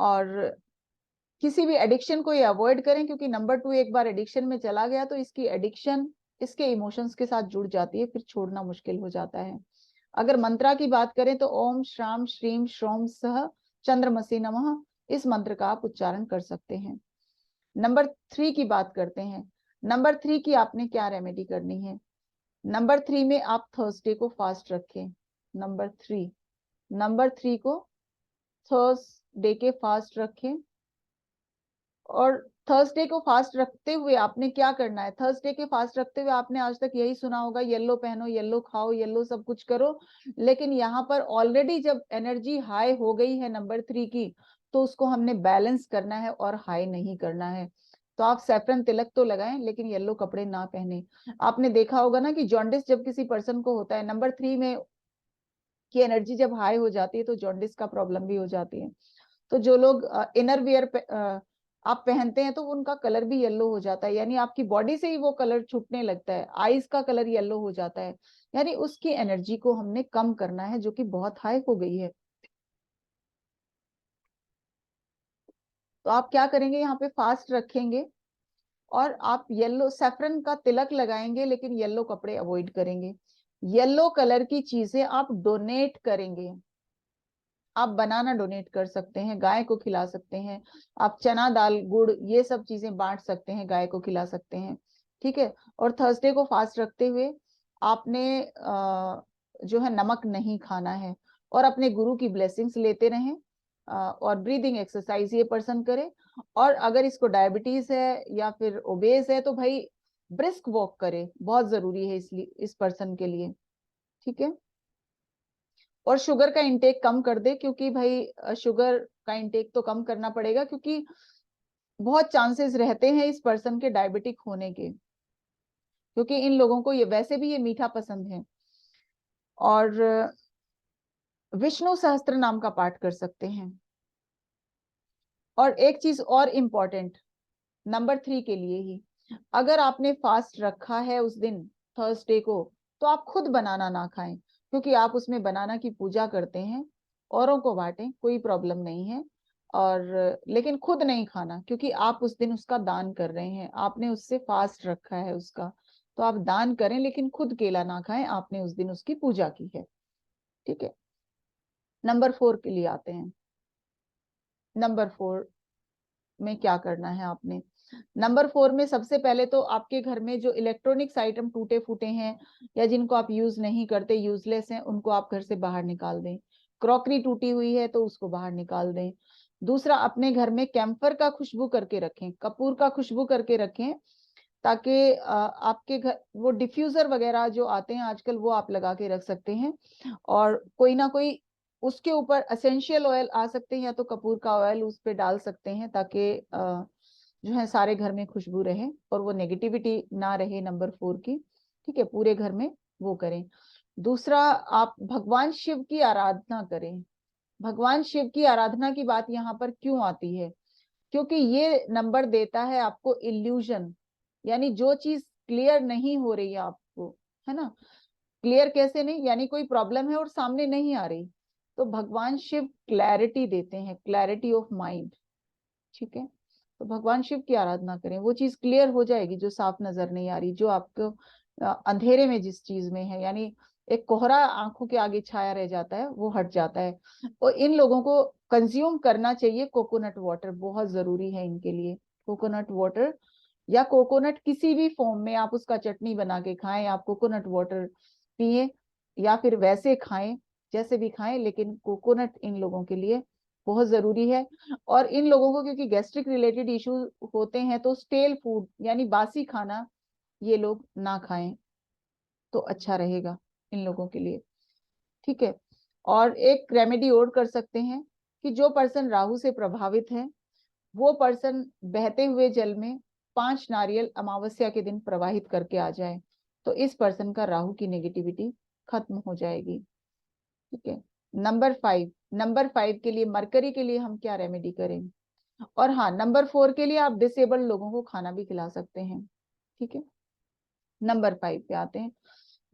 और किसी भी एडिक्शन को ये अवॉइड करें क्योंकि नंबर 2 एक बार एडिक्शन में चला गया तो इसकी एडिक्शन इसके इमोशंस के साथ जुड़ जाती है, फिर छोड़ना मुश्किल हो जाता है। अगर मंत्रा की बात करें तो ओम श्राम श्रीम श्रोम सह चंद्रमसी नमः, इस मंत्र का आप उच्चारण कर सकते हैं। नंबर 3 की बात करते हैं। नंबर 3 की आपने क्या रेमेडी करनी है? नंबर 3 में आप थर्सडे को फास्ट रखें। नंबर 3 को थर्सडे के फास्ट रखें। और थर्सडे को फास्ट रखते हुए आपने क्या करना है? थर्सडे के फास्ट रखते हुए आपने आज तक यही सुना होगा, येलो पहनो, येलो खाओ, येलो सब कुछ करो। लेकिन यहाँ पर ऑलरेडी जब एनर्जी हाई हो गई है नंबर 3 की, तो उसको हमने बैलेंस करना है और हाई नहीं करना है। तो आप सैफरन तिलक तो लगाएं लेकिन येलो कपड़े ना पहने। आपने देखा होगा ना कि जॉन्डिस जब किसी पर्सन को होता है, नंबर 3 में की एनर्जी जब हाई हो जाती है तो जॉन्डिस का प्रॉब्लम भी हो जाती है। तो जो लोग इनर वियर आप पहनते हैं तो उनका कलर भी येलो हो जाता है, यानी आपकी बॉडी से ही वो कलर छूटने लगता है, आईज का कलर येलो हो जाता है, यानी उसकी एनर्जी को हमने कम करना है जो कि बहुत हाई हो गई है। तो आप क्या करेंगे? यहाँ पे फास्ट रखेंगे और आप येलो सैफरन का तिलक लगाएंगे लेकिन येलो कपड़े अवॉइड करेंगे। येलो कलर की चीजें आप डोनेट करेंगे। आप बनाना डोनेट कर सकते हैं, गाय को खिला सकते हैं, आप चना दाल गुड़ ये सब चीजें बांट सकते हैं, गाय को खिला सकते हैं। ठीक है, और थर्सडे को फास्ट रखते हुए आपने जो है नमक नहीं खाना है और अपने गुरु की ब्लेसिंग्स लेते रहें। और ब्रीदिंग एक्सरसाइज ये पर्सन करे। और अगर इसको डायबिटीज है या फिर ओबेस है तो भाई ब्रिस्क वॉक करे, बहुत जरूरी है इसलिए इस पर्सन के लिए। ठीक है, और शुगर का इंटेक कम कर दे क्योंकि भाई शुगर का इंटेक तो कम करना पड़ेगा क्योंकि बहुत चांसेस रहते हैं इस पर्सन के डायबिटिक होने के, क्योंकि इन लोगों को ये वैसे भी ये मीठा पसंद है। और विष्णु सहस्त्र नाम का पाठ कर सकते हैं। और एक चीज और इम्पोर्टेंट नंबर 3 के लिए ही, अगर आपने फास्ट रखा है उस दिन थर्सडे को तो आप खुद बनाना ना खाएं क्योंकि आप उसमें बनाना की पूजा करते हैं। औरों को बांटें, कोई प्रॉब्लम नहीं है। और लेकिन खुद नहीं खाना क्योंकि आप उस दिन उसका दान कर रहे हैं, आपने उससे फास्ट रखा है उसका। तो आप दान करें लेकिन खुद केला ना खाएं, आपने उस दिन उसकी पूजा की है। ठीक है, नंबर 4 के लिए आते हैं। नंबर 4 में क्या करना है आपने? नंबर 4 में सबसे पहले तो आपके घर में जो इलेक्ट्रॉनिक्स आइटम टूटे फूटे हैं या जिनको आप यूज नहीं करते, यूजलेस हैं, उनको आप घर से बाहर निकाल दें। क्रॉकरी टूटी हुई है तो उसको बाहर निकाल दें। दूसरा, अपने घर में कैम्फर का खुशबू करके रखें, कपूर का खुशबू करके रखें, ताकि आपके घर वो डिफ्यूजर वगैरह जो आते हैं आजकल वो आप लगा के रख सकते हैं। और कोई ना कोई उसके ऊपर एसेंशियल ऑयल आ सकते हैं या तो कपूर का ऑयल उस पे डाल सकते हैं ताकि जो है सारे घर में खुशबू रहे और वो नेगेटिविटी ना रहे नंबर 4 की। ठीक है, पूरे घर में वो करें। दूसरा, आप भगवान शिव की आराधना करें। भगवान शिव की आराधना की बात यहाँ पर क्यों आती है? क्योंकि ये नंबर देता है आपको इल्यूजन, यानी जो चीज क्लियर नहीं हो रही है आपको, है ना, क्लियर कैसे नहीं, यानी कोई प्रॉब्लम है और सामने नहीं आ रही, तो भगवान शिव क्लैरिटी देते हैं, क्लैरिटी ऑफ माइंड। ठीक है, तो भगवान शिव की आराधना करें, वो चीज क्लियर हो जाएगी जो साफ नजर नहीं आ रही, जो आपको अंधेरे में जिस चीज में है, यानी एक कोहरा आंखों के आगे छाया रह जाता है वो हट जाता है। और इन लोगों को कंज्यूम करना चाहिए कोकोनट वाटर, बहुत जरूरी है इनके लिए। कोकोनट वाटर या कोकोनट किसी भी फॉर्म में आप उसका चटनी बना के खाएं, आप कोकोनट वाटर पिए या फिर वैसे खाएं, जैसे भी खाएं, लेकिन कोकोनट इन लोगों के लिए बहुत जरूरी है। और इन लोगों को क्योंकि गैस्ट्रिक रिलेटेड इश्यू होते हैं तो स्टेल फूड यानी बासी खाना ये लोग ना खाएं तो अच्छा रहेगा इन लोगों के लिए। ठीक है, और एक रेमेडी और कर सकते हैं कि जो पर्सन राहु से प्रभावित है वो पर्सन बहते हुए जल में 5 नारियल अमावस्या के दिन प्रवाहित करके आ जाए तो इस पर्सन का राहु की नेगेटिविटी खत्म हो जाएगी। ठीक है। नंबर 5 के लिए, मरकरी के लिए हम क्या रेमेडी करें? और हाँ, नंबर 4 के लिए आप डिसेबल्ड लोगों को खाना भी खिला सकते हैं। ठीक है। नंबर 5 पे आते हैं।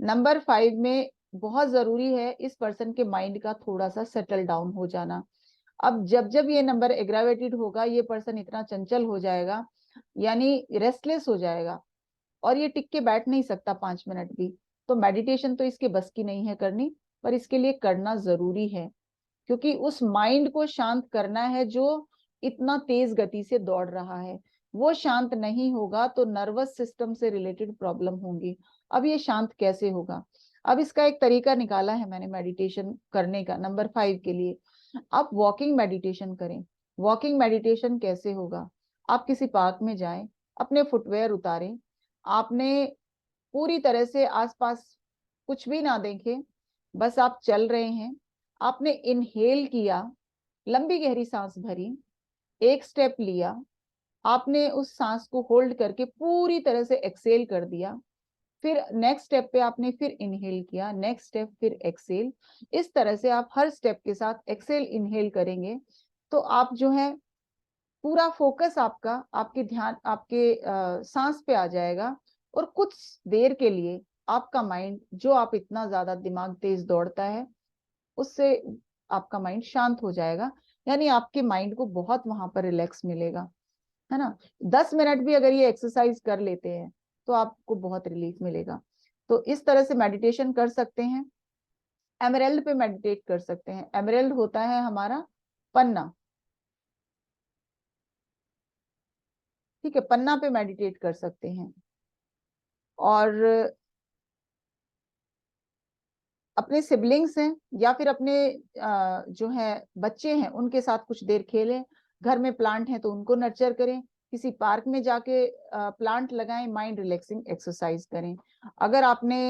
नंबर 5 में बहुत जरूरी है इस पर्सन के माइंड का थोड़ा सा सेटल डाउन हो जाना। अब जब जब ये नंबर एग्रावेटेड होगा, ये पर्सन इतना चंचल हो जाएगा, यानी रेस्टलेस हो जाएगा, और ये टिक के बैठ नहीं सकता 5 मिनट भी। तो मेडिटेशन तो इसके बस की नहीं है करनी, पर इसके लिए करना जरूरी है, क्योंकि उस माइंड को शांत करना है जो इतना तेज गति से दौड़ रहा है। वो शांत नहीं होगा तो नर्वस सिस्टम से रिलेटेड प्रॉब्लम होंगी। अब ये शांत कैसे होगा? अब इसका एक तरीका निकाला है मैंने मेडिटेशन करने का नंबर 5 के लिए। आप वॉकिंग मेडिटेशन करें। वॉकिंग मेडिटेशन कैसे होगा? आप किसी पार्क में जाएं, अपने फुटवेयर उतारें, आपने पूरी तरह से आसपास कुछ भी ना देखें, बस आप चल रहे हैं, आपने इनहेल किया, लंबी गहरी सांस भरी, एक स्टेप लिया, आपने उस सांस को होल्ड करके पूरी तरह से एक्सेल कर दिया, फिर नेक्स्ट स्टेप पे आपने फिर इनहेल किया, नेक्स्ट स्टेप फिर एक्सेल। इस तरह से आप हर स्टेप के साथ एक्सेल इनहेल करेंगे तो आप जो है पूरा फोकस आपका, आपके ध्यान आपके सांस पे आ जाएगा, और कुछ देर के लिए आपका माइंड, जो आप इतना ज्यादा दिमाग तेज दौड़ता है, उससे आपका माइंड शांत हो जाएगा। यानी आपके माइंड को बहुत वहां पर रिलैक्स मिलेगा, है ना। 10 मिनट भी अगर ये एक्सरसाइज कर लेते हैं तो आपको बहुत रिलीफ मिलेगा। तो इस तरह से मेडिटेशन कर सकते हैं। एमरेल्ड पे मेडिटेट कर सकते हैं। एमरेल्ड होता है हमारा पन्ना। ठीक है, पन्ना पे मेडिटेट कर सकते हैं। और अपने सिबलिंग्स हैं या फिर अपने जो है बच्चे हैं, उनके साथ कुछ देर खेलें। घर में प्लांट हैं तो उनको नर्चर करें। किसी पार्क में जाके प्लांट लगाएं, माइंड रिलैक्सिंग एक्सरसाइज करें। अगर आपने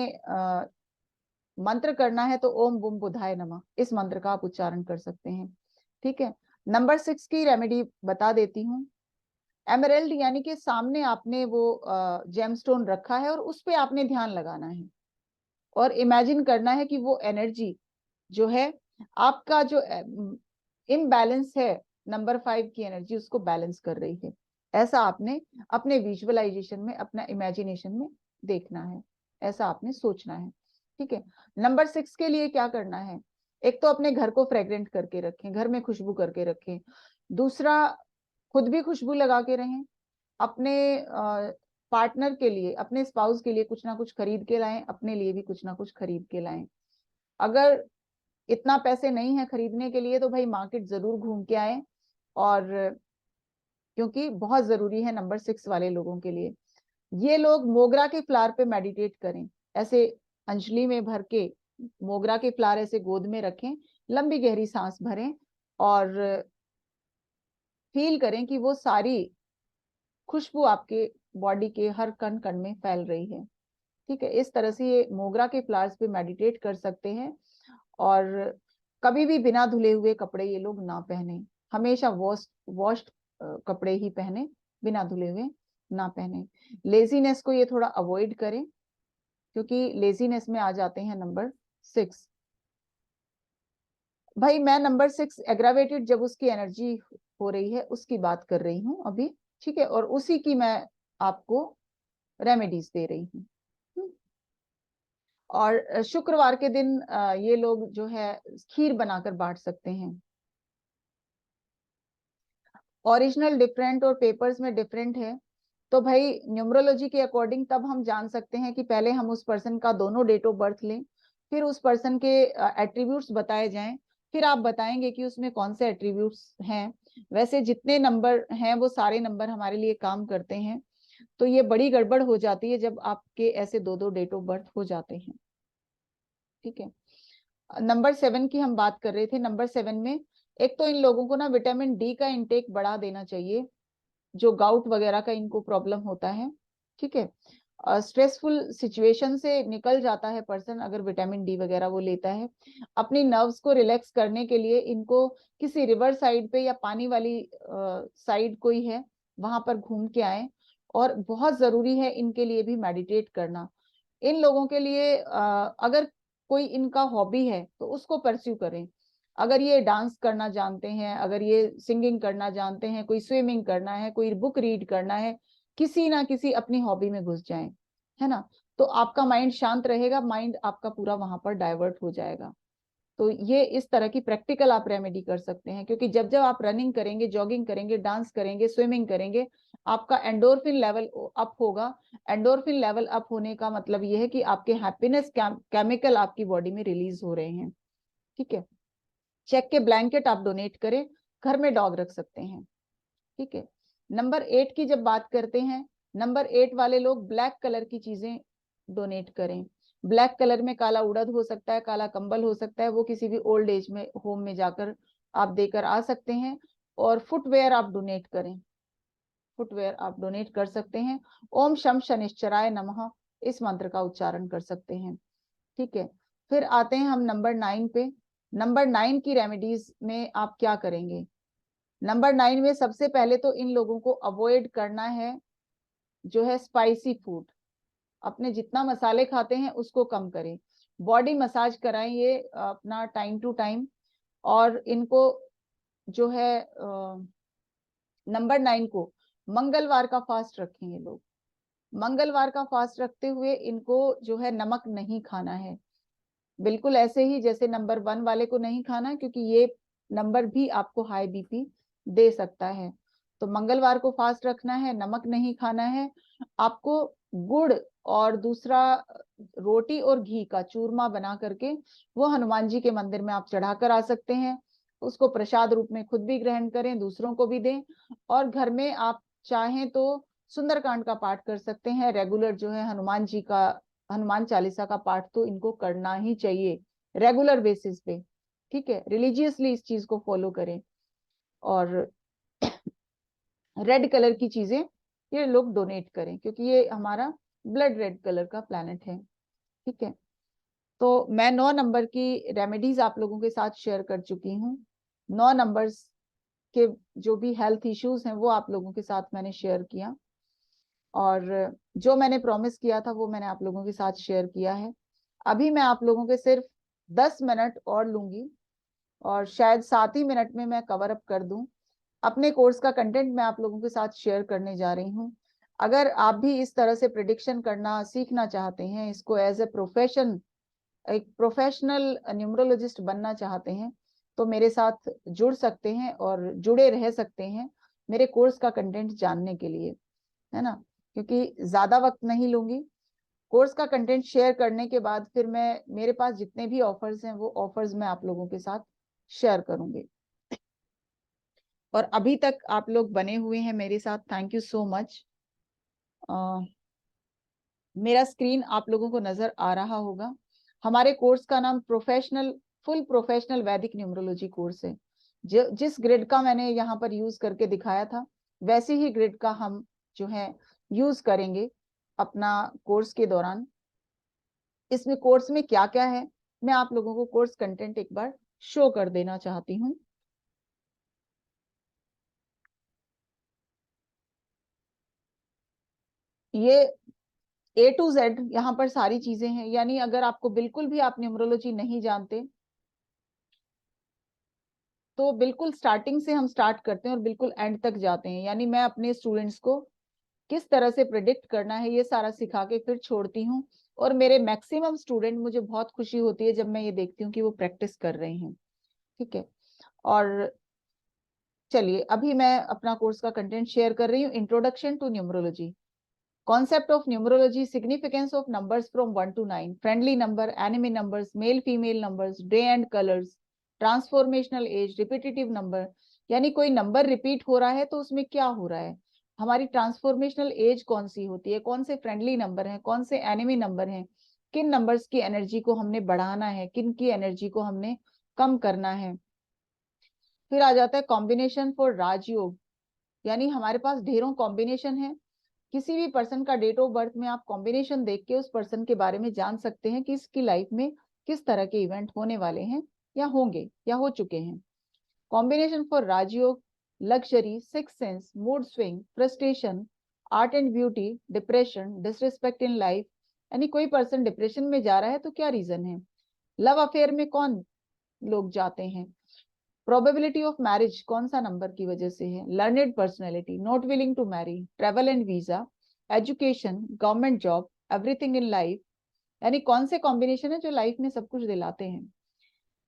मंत्र करना है तो ओम बुम बुधाय नमः, इस मंत्र का आप उच्चारण कर सकते हैं। ठीक है। नंबर 6 की रेमेडी बता देती हूँ। एमरेल्ड यानी कि सामने आपने वो जेमस्टोन रखा है और उस पे आपने ध्यान लगाना है, और इमेजिन करना है कि वो एनर्जी जो है, आपका जो इम्बैलेंस है, नंबर 5 की एनर्जी उसको बैलेंस कर रही है। ऐसा आपने अपने विजुअलाइजेशन में, अपना इमेजिनेशन में देखना है, ऐसा आपने सोचना है। ठीक है। नंबर 6 के लिए क्या करना है? एक तो अपने घर को फ्रेग्रेंट करके रखें, घर में खुशबू करके रखें। दूसरा, खुद भी खुशबू लगा के रहें। अपने पार्टनर के लिए, अपने स्पाउस के लिए कुछ ना कुछ खरीद के लाएं, अपने लिए भी कुछ ना कुछ खरीद के लाएं। अगर इतना पैसे नहीं है खरीदने के लिए तो भाई मार्केट जरूर घूम के आए, और क्योंकि बहुत जरूरी है नंबर 6 वाले लोगों के लिए। ये लोग मोगरा के फ्लावर पे मेडिटेट करें। ऐसे अंजलि में भर के मोगरा के फ्लावर ऐसे गोद में रखें, लंबी गहरी सांस भरें, और फील करें कि वो सारी खुशबू आपके बॉडी के हर कण कण में फैल रही है। ठीक है। इस तरह से ये मोगरा के फ्लावर्स पे मेडिटेट कर सकते हैं। और कभी भी बिना धुले हुए कपड़े ये लोग ना पहने, हमेशा वॉश्ड कपड़े ही पहने, बिना धुले हुए ना पहने। लेजीनेस को ये थोड़ा अवॉइड करें, क्योंकि लेजीनेस में आ जाते हैं नंबर 6। भाई मैं नंबर 6 एग्रावेटेड जब उसकी एनर्जी हो रही है उसकी बात कर रही हूँ अभी। ठीक है। और उसी की मैं आपको रेमेडीज दे रही हूँ। और शुक्रवार के दिन ये लोग जो है खीर बनाकर बांट सकते हैं। ओरिजिनल डिफरेंट और पेपर्स में डिफरेंट है, तो भाई न्यूमरोलॉजी के अकॉर्डिंग तब हम जान सकते हैं कि पहले हम उस पर्सन का दोनों डेट ऑफ बर्थ लें, फिर उस पर्सन के एट्रीब्यूट्स बताए जाएं, फिर आप बताएंगे कि उसमें कौन से एट्रीब्यूट्स हैं। वैसे जितने नंबर हैं वो सारे नंबर हमारे लिए काम करते हैं, तो ये बड़ी गड़बड़ हो जाती है जब आपके ऐसे दो दो डेट ऑफ बर्थ हो जाते हैं। ठीक है। नंबर 7 की हम बात कर रहे थे। नंबर 7 में एक तो इन लोगों को ना विटामिन डी का इंटेक बढ़ा देना चाहिए, जो गाउट वगैरह का इनको प्रॉब्लम होता है। ठीक है। स्ट्रेसफुल सिचुएशन से निकल जाता है पर्सन अगर विटामिन डी वगैरह वो लेता है। अपनी नर्व्स को रिलैक्स करने के लिए इनको किसी रिवर साइड पे या पानी वाली साइड कोई है वहां पर घूम के आए। और बहुत जरूरी है इनके लिए भी मेडिटेट करना। इन लोगों के लिए अगर कोई इनका हॉबी है तो उसको परस्यू करें। अगर ये डांस करना जानते हैं, अगर ये सिंगिंग करना जानते हैं, कोई स्विमिंग करना है, कोई बुक रीड करना है, किसी ना किसी अपनी हॉबी में घुस जाएं, है ना। तो आपका माइंड शांत रहेगा, माइंड आपका पूरा वहां पर डाइवर्ट हो जाएगा। तो ये इस तरह की प्रैक्टिकल आप रेमेडी कर सकते हैं, क्योंकि जब जब आप रनिंग करेंगे, जॉगिंग करेंगे, डांस करेंगे, स्विमिंग करेंगे, आपका एंडोर्फिन लेवल अप होगा। एंडोर्फिन लेवल अप होने का मतलब ये है कि आपके हैप्पीनेस केमिकल आपकी बॉडी में रिलीज हो रहे हैं। ठीक है। चेक के ब्लैंकेट आप डोनेट करें, घर में डॉग रख सकते हैं। ठीक है। नंबर 8 की जब बात करते हैं, नंबर 8 वाले लोग ब्लैक कलर की चीजें डोनेट करें। ब्लैक कलर में काला उड़द हो सकता है, काला कंबल हो सकता है, वो किसी भी ओल्ड एज में होम में जाकर आप देकर आ सकते हैं। और फुटवेयर आप डोनेट करें, फुटवेयर आप डोनेट कर सकते हैं। ओम शम शनिश्चराय नमः इस मंत्र का उच्चारण कर सकते हैं। ठीक है। फिर आते हैं हम नंबर 9 पे। नंबर 9 की रेमेडीज में आप क्या करेंगे? नंबर 9 में सबसे पहले तो इन लोगों को अवॉइड करना है जो है स्पाइसी फूड। अपने जितना मसाले खाते हैं उसको कम करें। बॉडी मसाज कराएं ये अपना टाइम टू टाइम। और इनको जो है नंबर 9 को मंगलवार का फास्ट रखें ये लोग। मंगलवार का फास्ट रखते हुए इनको जो है नमक नहीं खाना है, बिल्कुल ऐसे ही जैसे नंबर 1 वाले को नहीं खाना, क्योंकि ये नंबर भी आपको हाई बीपी दे सकता है। तो मंगलवार को फास्ट रखना है, नमक नहीं खाना है आपको। गुड़ और दूसरा रोटी और घी का चूरमा बना करके वो हनुमान जी के मंदिर में आप चढ़ा कर आ सकते हैं। उसको प्रसाद रूप में खुद भी ग्रहण करें, दूसरों को भी दें। और घर में आप चाहें तो सुंदरकांड का पाठ कर सकते हैं रेगुलर, जो है हनुमान जी का, हनुमान चालीसा का पाठ तो इनको करना ही चाहिए रेगुलर बेसिस पे। ठीक है। रिलीजियसली इस चीज को फॉलो करें। और रेड कलर की चीजें ये लोग डोनेट करें, क्योंकि ये हमारा ब्लड रेड कलर का प्लैनेट है। ठीक है। तो मैं 9 नंबर की रेमेडीज आप लोगों के साथ शेयर कर चुकी हूँ। 9 नंबर्स के जो भी हेल्थ इश्यूज हैं वो आप लोगों के साथ मैंने शेयर किया। और जो मैंने प्रॉमिस किया था वो मैंने आप लोगों के साथ शेयर किया है। अभी मैं आप लोगों के सिर्फ 10 मिनट और लूंगी, और शायद 7 ही मिनट में मैं कवर अप कर दूं। अपने कोर्स का कंटेंट मैं आप लोगों के साथ शेयर करने जा रही हूँ। अगर आप भी इस तरह से प्रिडिक्शन करना सीखना चाहते हैं, इसको एज ए प्रोफेशन, एक प्रोफेशनल न्यूमरोलॉजिस्ट बनना चाहते हैं, तो मेरे साथ जुड़ सकते हैं और जुड़े रह सकते हैं मेरे कोर्स का कंटेंट जानने के लिए, है ना। क्योंकि ज्यादा वक्त नहीं लूंगी। कोर्स का कंटेंट शेयर करने के बाद फिर मैं, मेरे पास जितने भी ऑफर्स हैं वो ऑफर्स मैं आप लोगों के साथ शेयर करूंगी। और अभी तक आप लोग बने हुए हैं मेरे साथ, थैंक यू सो मच। मेरा स्क्रीन आप लोगों को नजर आ रहा होगा। हमारे कोर्स का नाम प्रोफेशनल, फुल प्रोफेशनल वैदिक न्यूमरोलॉजी कोर्स है। जिस ग्रिड का मैंने यहाँ पर यूज करके दिखाया था, वैसे ही ग्रिड का हम जो है यूज करेंगे अपना कोर्स के दौरान। इसमें कोर्स में क्या क्या है, मैं आप लोगों को कोर्स कंटेंट एक बार शो कर देना चाहती हूँ। ये A to Z यहाँ पर सारी चीजें हैं। यानी अगर आपको बिल्कुल भी आप न्यूमरोलॉजी नहीं जानते, तो बिल्कुल स्टार्टिंग से हम स्टार्ट करते हैं और बिल्कुल एंड तक जाते हैं। यानी मैं अपने स्टूडेंट्स को किस तरह से प्रिडिक्ट करना है ये सारा सिखा के फिर छोड़ती हूँ। और मेरे मैक्सिमम स्टूडेंट, मुझे बहुत खुशी होती है जब मैं ये देखती हूँ कि वो प्रैक्टिस कर रहे हैं। ठीक है। और चलिए अभी मैं अपना कोर्स का कंटेंट शेयर कर रही हूँ। Introduction to numerology, concept of numerology, significance of numbers from 1 to 9, friendly number, enemy numbers, male female numbers, day and colors, transformational age, repetitive number। यानी कोई नंबर रिपीट हो रहा है तो उसमें क्या हो रहा है, हमारी ट्रांसफॉर्मेशनल एज कौन सी होती है, कौन से फ्रेंडली नंबर हैं, कौन से एनिमी नंबर हैं, किन नंबर्स की एनर्जी को हमने बढ़ाना है, किन की एनर्जी को हमने कम करना है। फिर आ जाता है कॉम्बिनेशन फॉर राजयोग। यानी हमारे पास ढेरों कॉम्बिनेशन है। किसी भी पर्सन का डेट ऑफ बर्थ में आप कॉम्बिनेशन देख के उस पर्सन के बारे में जान सकते हैं कि इसकी लाइफ में किस तरह के इवेंट होने वाले हैं, या होंगे, या हो चुके हैं। Combination for rajyog, luxury, six sense, mood swing, frustration, art and beauty, depression, disrespect in life, यानी कोई पर्सन डिप्रेशन में जा रहा है तो क्या रीजन है? लव अफेयर में कौन लोग जाते हैं? प्रोबेबिलिटी ऑफ मैरिज कौन सा नंबर की वजह से है? Learned personality, not willing to marry, travel and visa, education, government job, everything in life, यानी कौन से कॉम्बिनेशन है जो लाइफ में सब कुछ दिलाते हैं?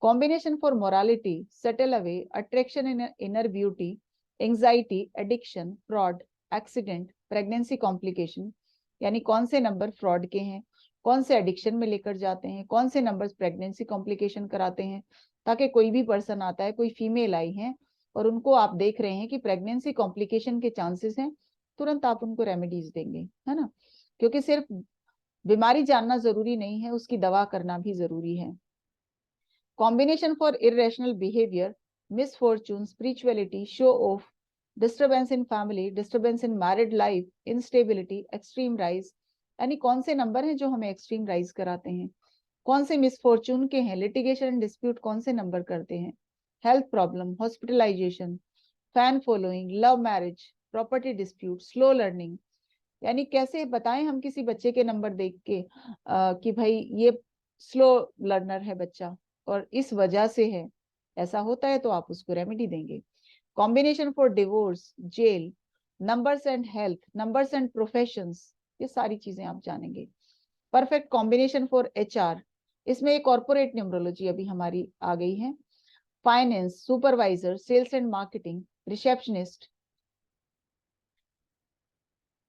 Combination for morality, settle away, attraction in inner beauty, anxiety, addiction, fraud, accident, pregnancy complication, यानी कौन से नंबर फ्रॉड के हैं, कौन से एडिक्शन में लेकर जाते हैं, कौन से नंबर्स प्रेगनेंसी कॉम्प्लिकेशन कराते हैं, ताकि कोई भी पर्सन आता है, कोई फीमेल आई है और उनको आप देख रहे हैं कि प्रेगनेंसी कॉम्प्लिकेशन के चांसेस हैं, तुरंत आप उनको रेमेडीज देंगे, है ना? क्योंकि सिर्फ बीमारी जानना जरूरी नहीं है, उसकी दवा करना भी जरूरी है। Combination for irrational behaviour, misfortune, spirituality, show off, disturbance in family, disturbance in married life, instability, extreme rise, यानी कौन से नंबर हैं जो हमें एक्सट्रीम राइज कराते हैं? कौन से मिसफॉर्चून के हैं? लिटिगेशन एंड डिस्प्यूट कौन से नंबर करते हैं? Health problem, hospitalisation, fan following, love marriage, property dispute, slow learning, यानी कैसे बताएं हम किसी बच्चे के नंबर देख के कि भाई ये स्लो लर्नर है बच्चा और इस वजह से है, ऐसा होता है तो आप उसको रेमेडी देंगे। Combination for divorce, jail, numbers and health, numbers and professions, ये सारी चीजें आप जानेंगे। परफेक्ट कॉम्बिनेशन फॉर एचआर, इसमें एक कॉर्पोरेट न्यूमरोलॉजी अभी हमारी आ गई है। Finance, supervisor, sales and marketing, receptionist,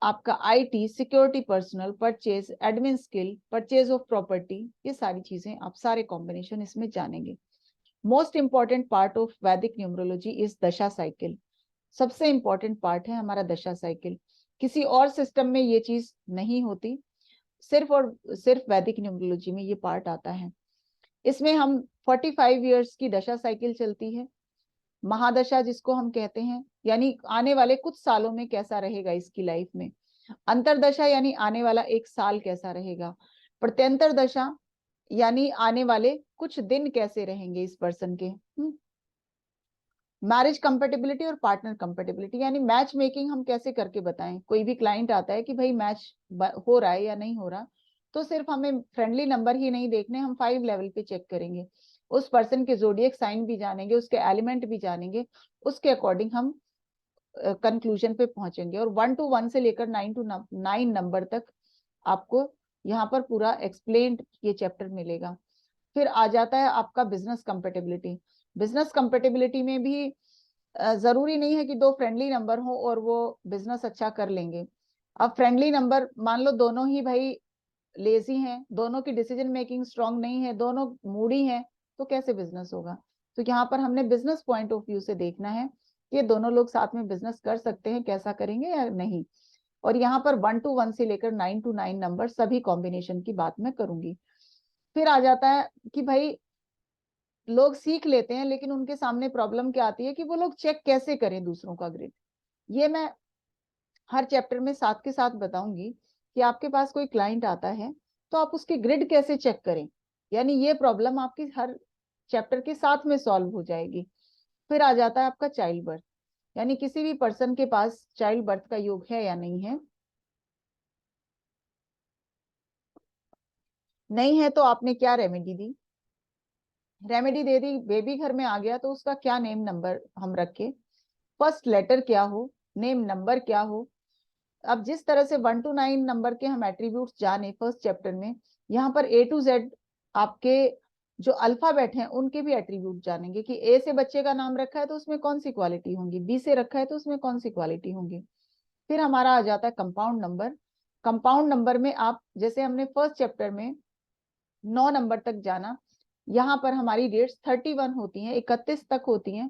आपका IT, security personal, purchase, admin skill, purchase of property, ये सारी चीजें आप सारे कॉम्बिनेशन इसमें जानेंगे। मोस्ट इंपॉर्टेंट पार्ट ऑफ वैदिक न्यूमरोलॉजी इज दशा साइकिल, सबसे इंपॉर्टेंट पार्ट है हमारा दशा साइकिल। किसी और सिस्टम में ये चीज नहीं होती, सिर्फ और सिर्फ वैदिक न्यूमरोलॉजी में ये पार्ट आता है। इसमें हम 45 ईयर्स की दशा साइकिल चलती है, महादशा जिसको हम कहते हैं, यानी आने वाले कुछ सालों में कैसा रहेगा इसकी लाइफ में। अंतरदशा यानी आने वाला एक साल कैसा रहेगा। प्रत्यंतर दशा यानी आने वाले कुछ दिन कैसे रहेंगे इस पर्सन के। मैरिज कंपेटिबिलिटी और पार्टनर कंपेटिबिलिटी, यानी मैच मेकिंग हम कैसे करके बताएं। कोई भी क्लाइंट आता है कि भाई मैच हो रहा है या नहीं हो रहा, तो सिर्फ हमें फ्रेंडली नंबर ही नहीं देखने, हम 5 लेवल पे चेक करेंगे, उस पर्सन के जोडिएक साइन भी जानेंगे, उसके एलिमेंट भी जानेंगे, उसके अकॉर्डिंग हम कंक्लूजन पे पहुंचेंगे। और 1 to 1 से लेकर 9 to 9 नंबर तक आपको यहाँ पर पूरा एक्सप्लेन्ड ये चैप्टर मिलेगा। फिर आ जाता है आपका बिजनेस कंपेटिबिलिटी। बिजनेस कंपेटिबिलिटी में भी जरूरी नहीं है कि दो फ्रेंडली नंबर हो और वो बिजनेस अच्छा कर लेंगे। अब फ्रेंडली नंबर मान लो दोनों ही भाई लेजी हैं, दोनों की डिसीजन मेकिंग स्ट्रांग नहीं है, दोनों मूडी हैं, तो कैसे बिजनेस होगा? तो यहाँ पर हमने बिजनेस पॉइंट ऑफ व्यू से देखना है कि दोनों लोग साथ में बिजनेस कर सकते हैं, कैसा करेंगे या नहीं। और यहाँ पर 1 to 1 से लेकर 9 to 9 नंबर सभी कॉम्बिनेशन की बात मैं करूंगी। फिर आ जाता है कि भाई लोग सीख लेते हैं लेकिन उनके सामने प्रॉब्लम क्या आती है कि वो लोग चेक कैसे करें दूसरों का ग्रिड। ये मैं हर चैप्टर में साथ के साथ बताऊंगी कि आपके पास कोई क्लाइंट आता है तो आप उसकी ग्रिड कैसे चेक करें, यानी ये प्रॉब्लम आपकी हर चैप्टर के साथ में सॉल्व हो जाएगी। फिर आ जाता है आपका चाइल्ड बर्थ, यानी किसी भी पर्सन के पास चाइल्ड बर्थ का योग है या नहीं है, नहीं है तो आपने क्या रेमेडी दी, रेमेडी दे दी, बेबी घर में आ गया तो उसका क्या नेम नंबर हम रखें, फर्स्ट लेटर क्या हो, नेम नंबर क्या हो। अब जिस तरह से 1 to 9 नंबर के हम एट्रीब्यूट्स जाने फर्स्ट चैप्टर में, यहाँ पर A to Z आपके जो अल्फाबेट हैं उनके भी एट्रीब्यूट जानेंगे कि ए से बच्चे का नाम रखा है तो उसमें कौन सी क्वालिटी होंगी, बी से रखा है तो उसमें कौन सी क्वालिटी होंगी। फिर हमारा आ जाता है कंपाउंड नंबर। कंपाउंड नंबर में आप जैसे हमने फर्स्ट चैप्टर में 9 नंबर तक जाना, यहाँ पर हमारी डेट्स 31 होती हैं, 31 तक होती हैं,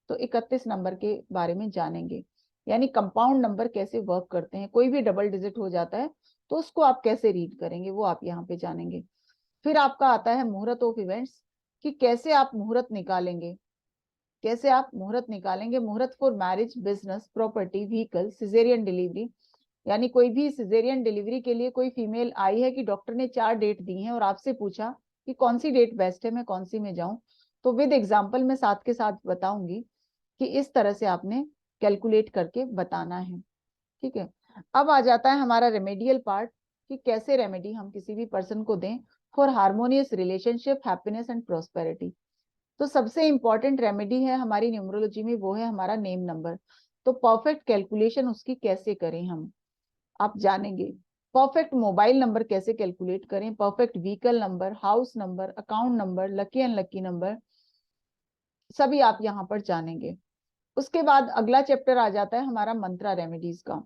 तो 31 नंबर के बारे में जानेंगे, यानी कंपाउंड नंबर कैसे वर्क करते हैं। कोई भी डबल डिजिट हो जाता है तो उसको आप कैसे रीड करेंगे वो आप यहाँ पे जानेंगे। फिर आपका आता है मुहूर्त ऑफ इवेंट्स, कि कैसे आप मुहूर्त निकालेंगे, कैसे आप मुहूर्त निकालेंगे। मुहूर्त for marriage, business, property, vehicle, caesarean delivery, यानी कोई भी सिजेरियन डिलीवरी के लिए कोई फीमेल आई है कि डॉक्टर ने 4 डेट दी हैं और आपसे पूछा कि कौन सी डेट बेस्ट है, मैं कौन सी में जाऊं, तो विद एग्जांपल मैं साथ के साथ बताऊंगी कि इस तरह से आपने कैलकुलेट करके बताना है। ठीक है, अब आ जाता है हमारा रेमेडियल पार्ट। कि कैसे रेमेडी हम किसी भी पर्सन को दें for harmonious relationship, happiness and prosperity. तो सबसे इंपॉर्टेंट रेमेडी है हमारी न्यूमरोलॉजी में, वो है हमारा नेम नंबर। तो परफेक्ट कैलकुलेशन उसकी कैसे करें हम, आप जानेंगे। परफेक्ट मोबाइल नंबर कैसे कैलकुलेट करें, perfect vehicle number, house number, account number, lucky unlucky number, सभी आप यहाँ पर जानेंगे। उसके बाद अगला चैप्टर आ जाता है हमारा मंत्रा रेमेडीज का।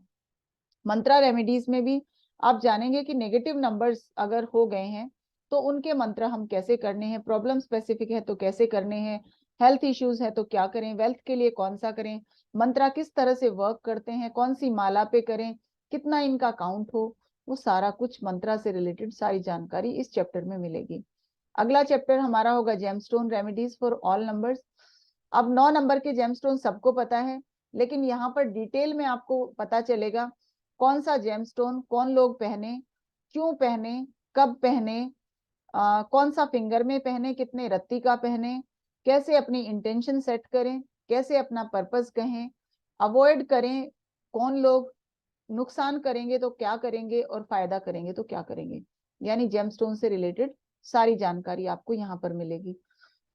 मंत्रा रेमेडीज में भी आप जानेंगे कि नेगेटिव नंबर्स अगर हो गए हैं तो उनके मंत्र हम कैसे करने हैं, प्रॉब्लम स्पेसिफिक है तो कैसे करने हैं, हेल्थ इश्यूज है तो क्या करें, वेल्थ के लिए कौन सा करें, मंत्रा किस तरह से वर्क करते हैं, कौन सी माला पे करें, कितना इनका काउंट हो, वो सारा कुछ मंत्रा से रिलेटेड सारी जानकारी इस चैप्टर में मिलेगी। अगला चैप्टर हमारा होगा gemstone remedies for all numbers. अब 9 नंबर के जेमस्टोन सबको पता है, लेकिन यहाँ पर डिटेल में आपको पता चलेगा कौन सा जेमस्टोन कौन लोग पहने, क्यों पहने, कब पहने, कौन सा फिंगर में पहने, कितने रत्ती का पहने, कैसे अपनी इंटेंशन सेट करें, कैसे अपना पर्पस कहें, अवॉइड करें, कौन लोग नुकसान करेंगे तो क्या करेंगे और फायदा करेंगे तो क्या करेंगे। यानी जेमस्टोन से रिलेटेड सारी जानकारी आपको यहाँ पर मिलेगी।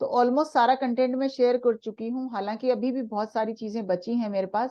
तो ऑलमोस्ट सारा कंटेंट मैं शेयर कर चुकी हूँ, हालांकि अभी भी बहुत सारी चीजें बची हैं मेरे पास,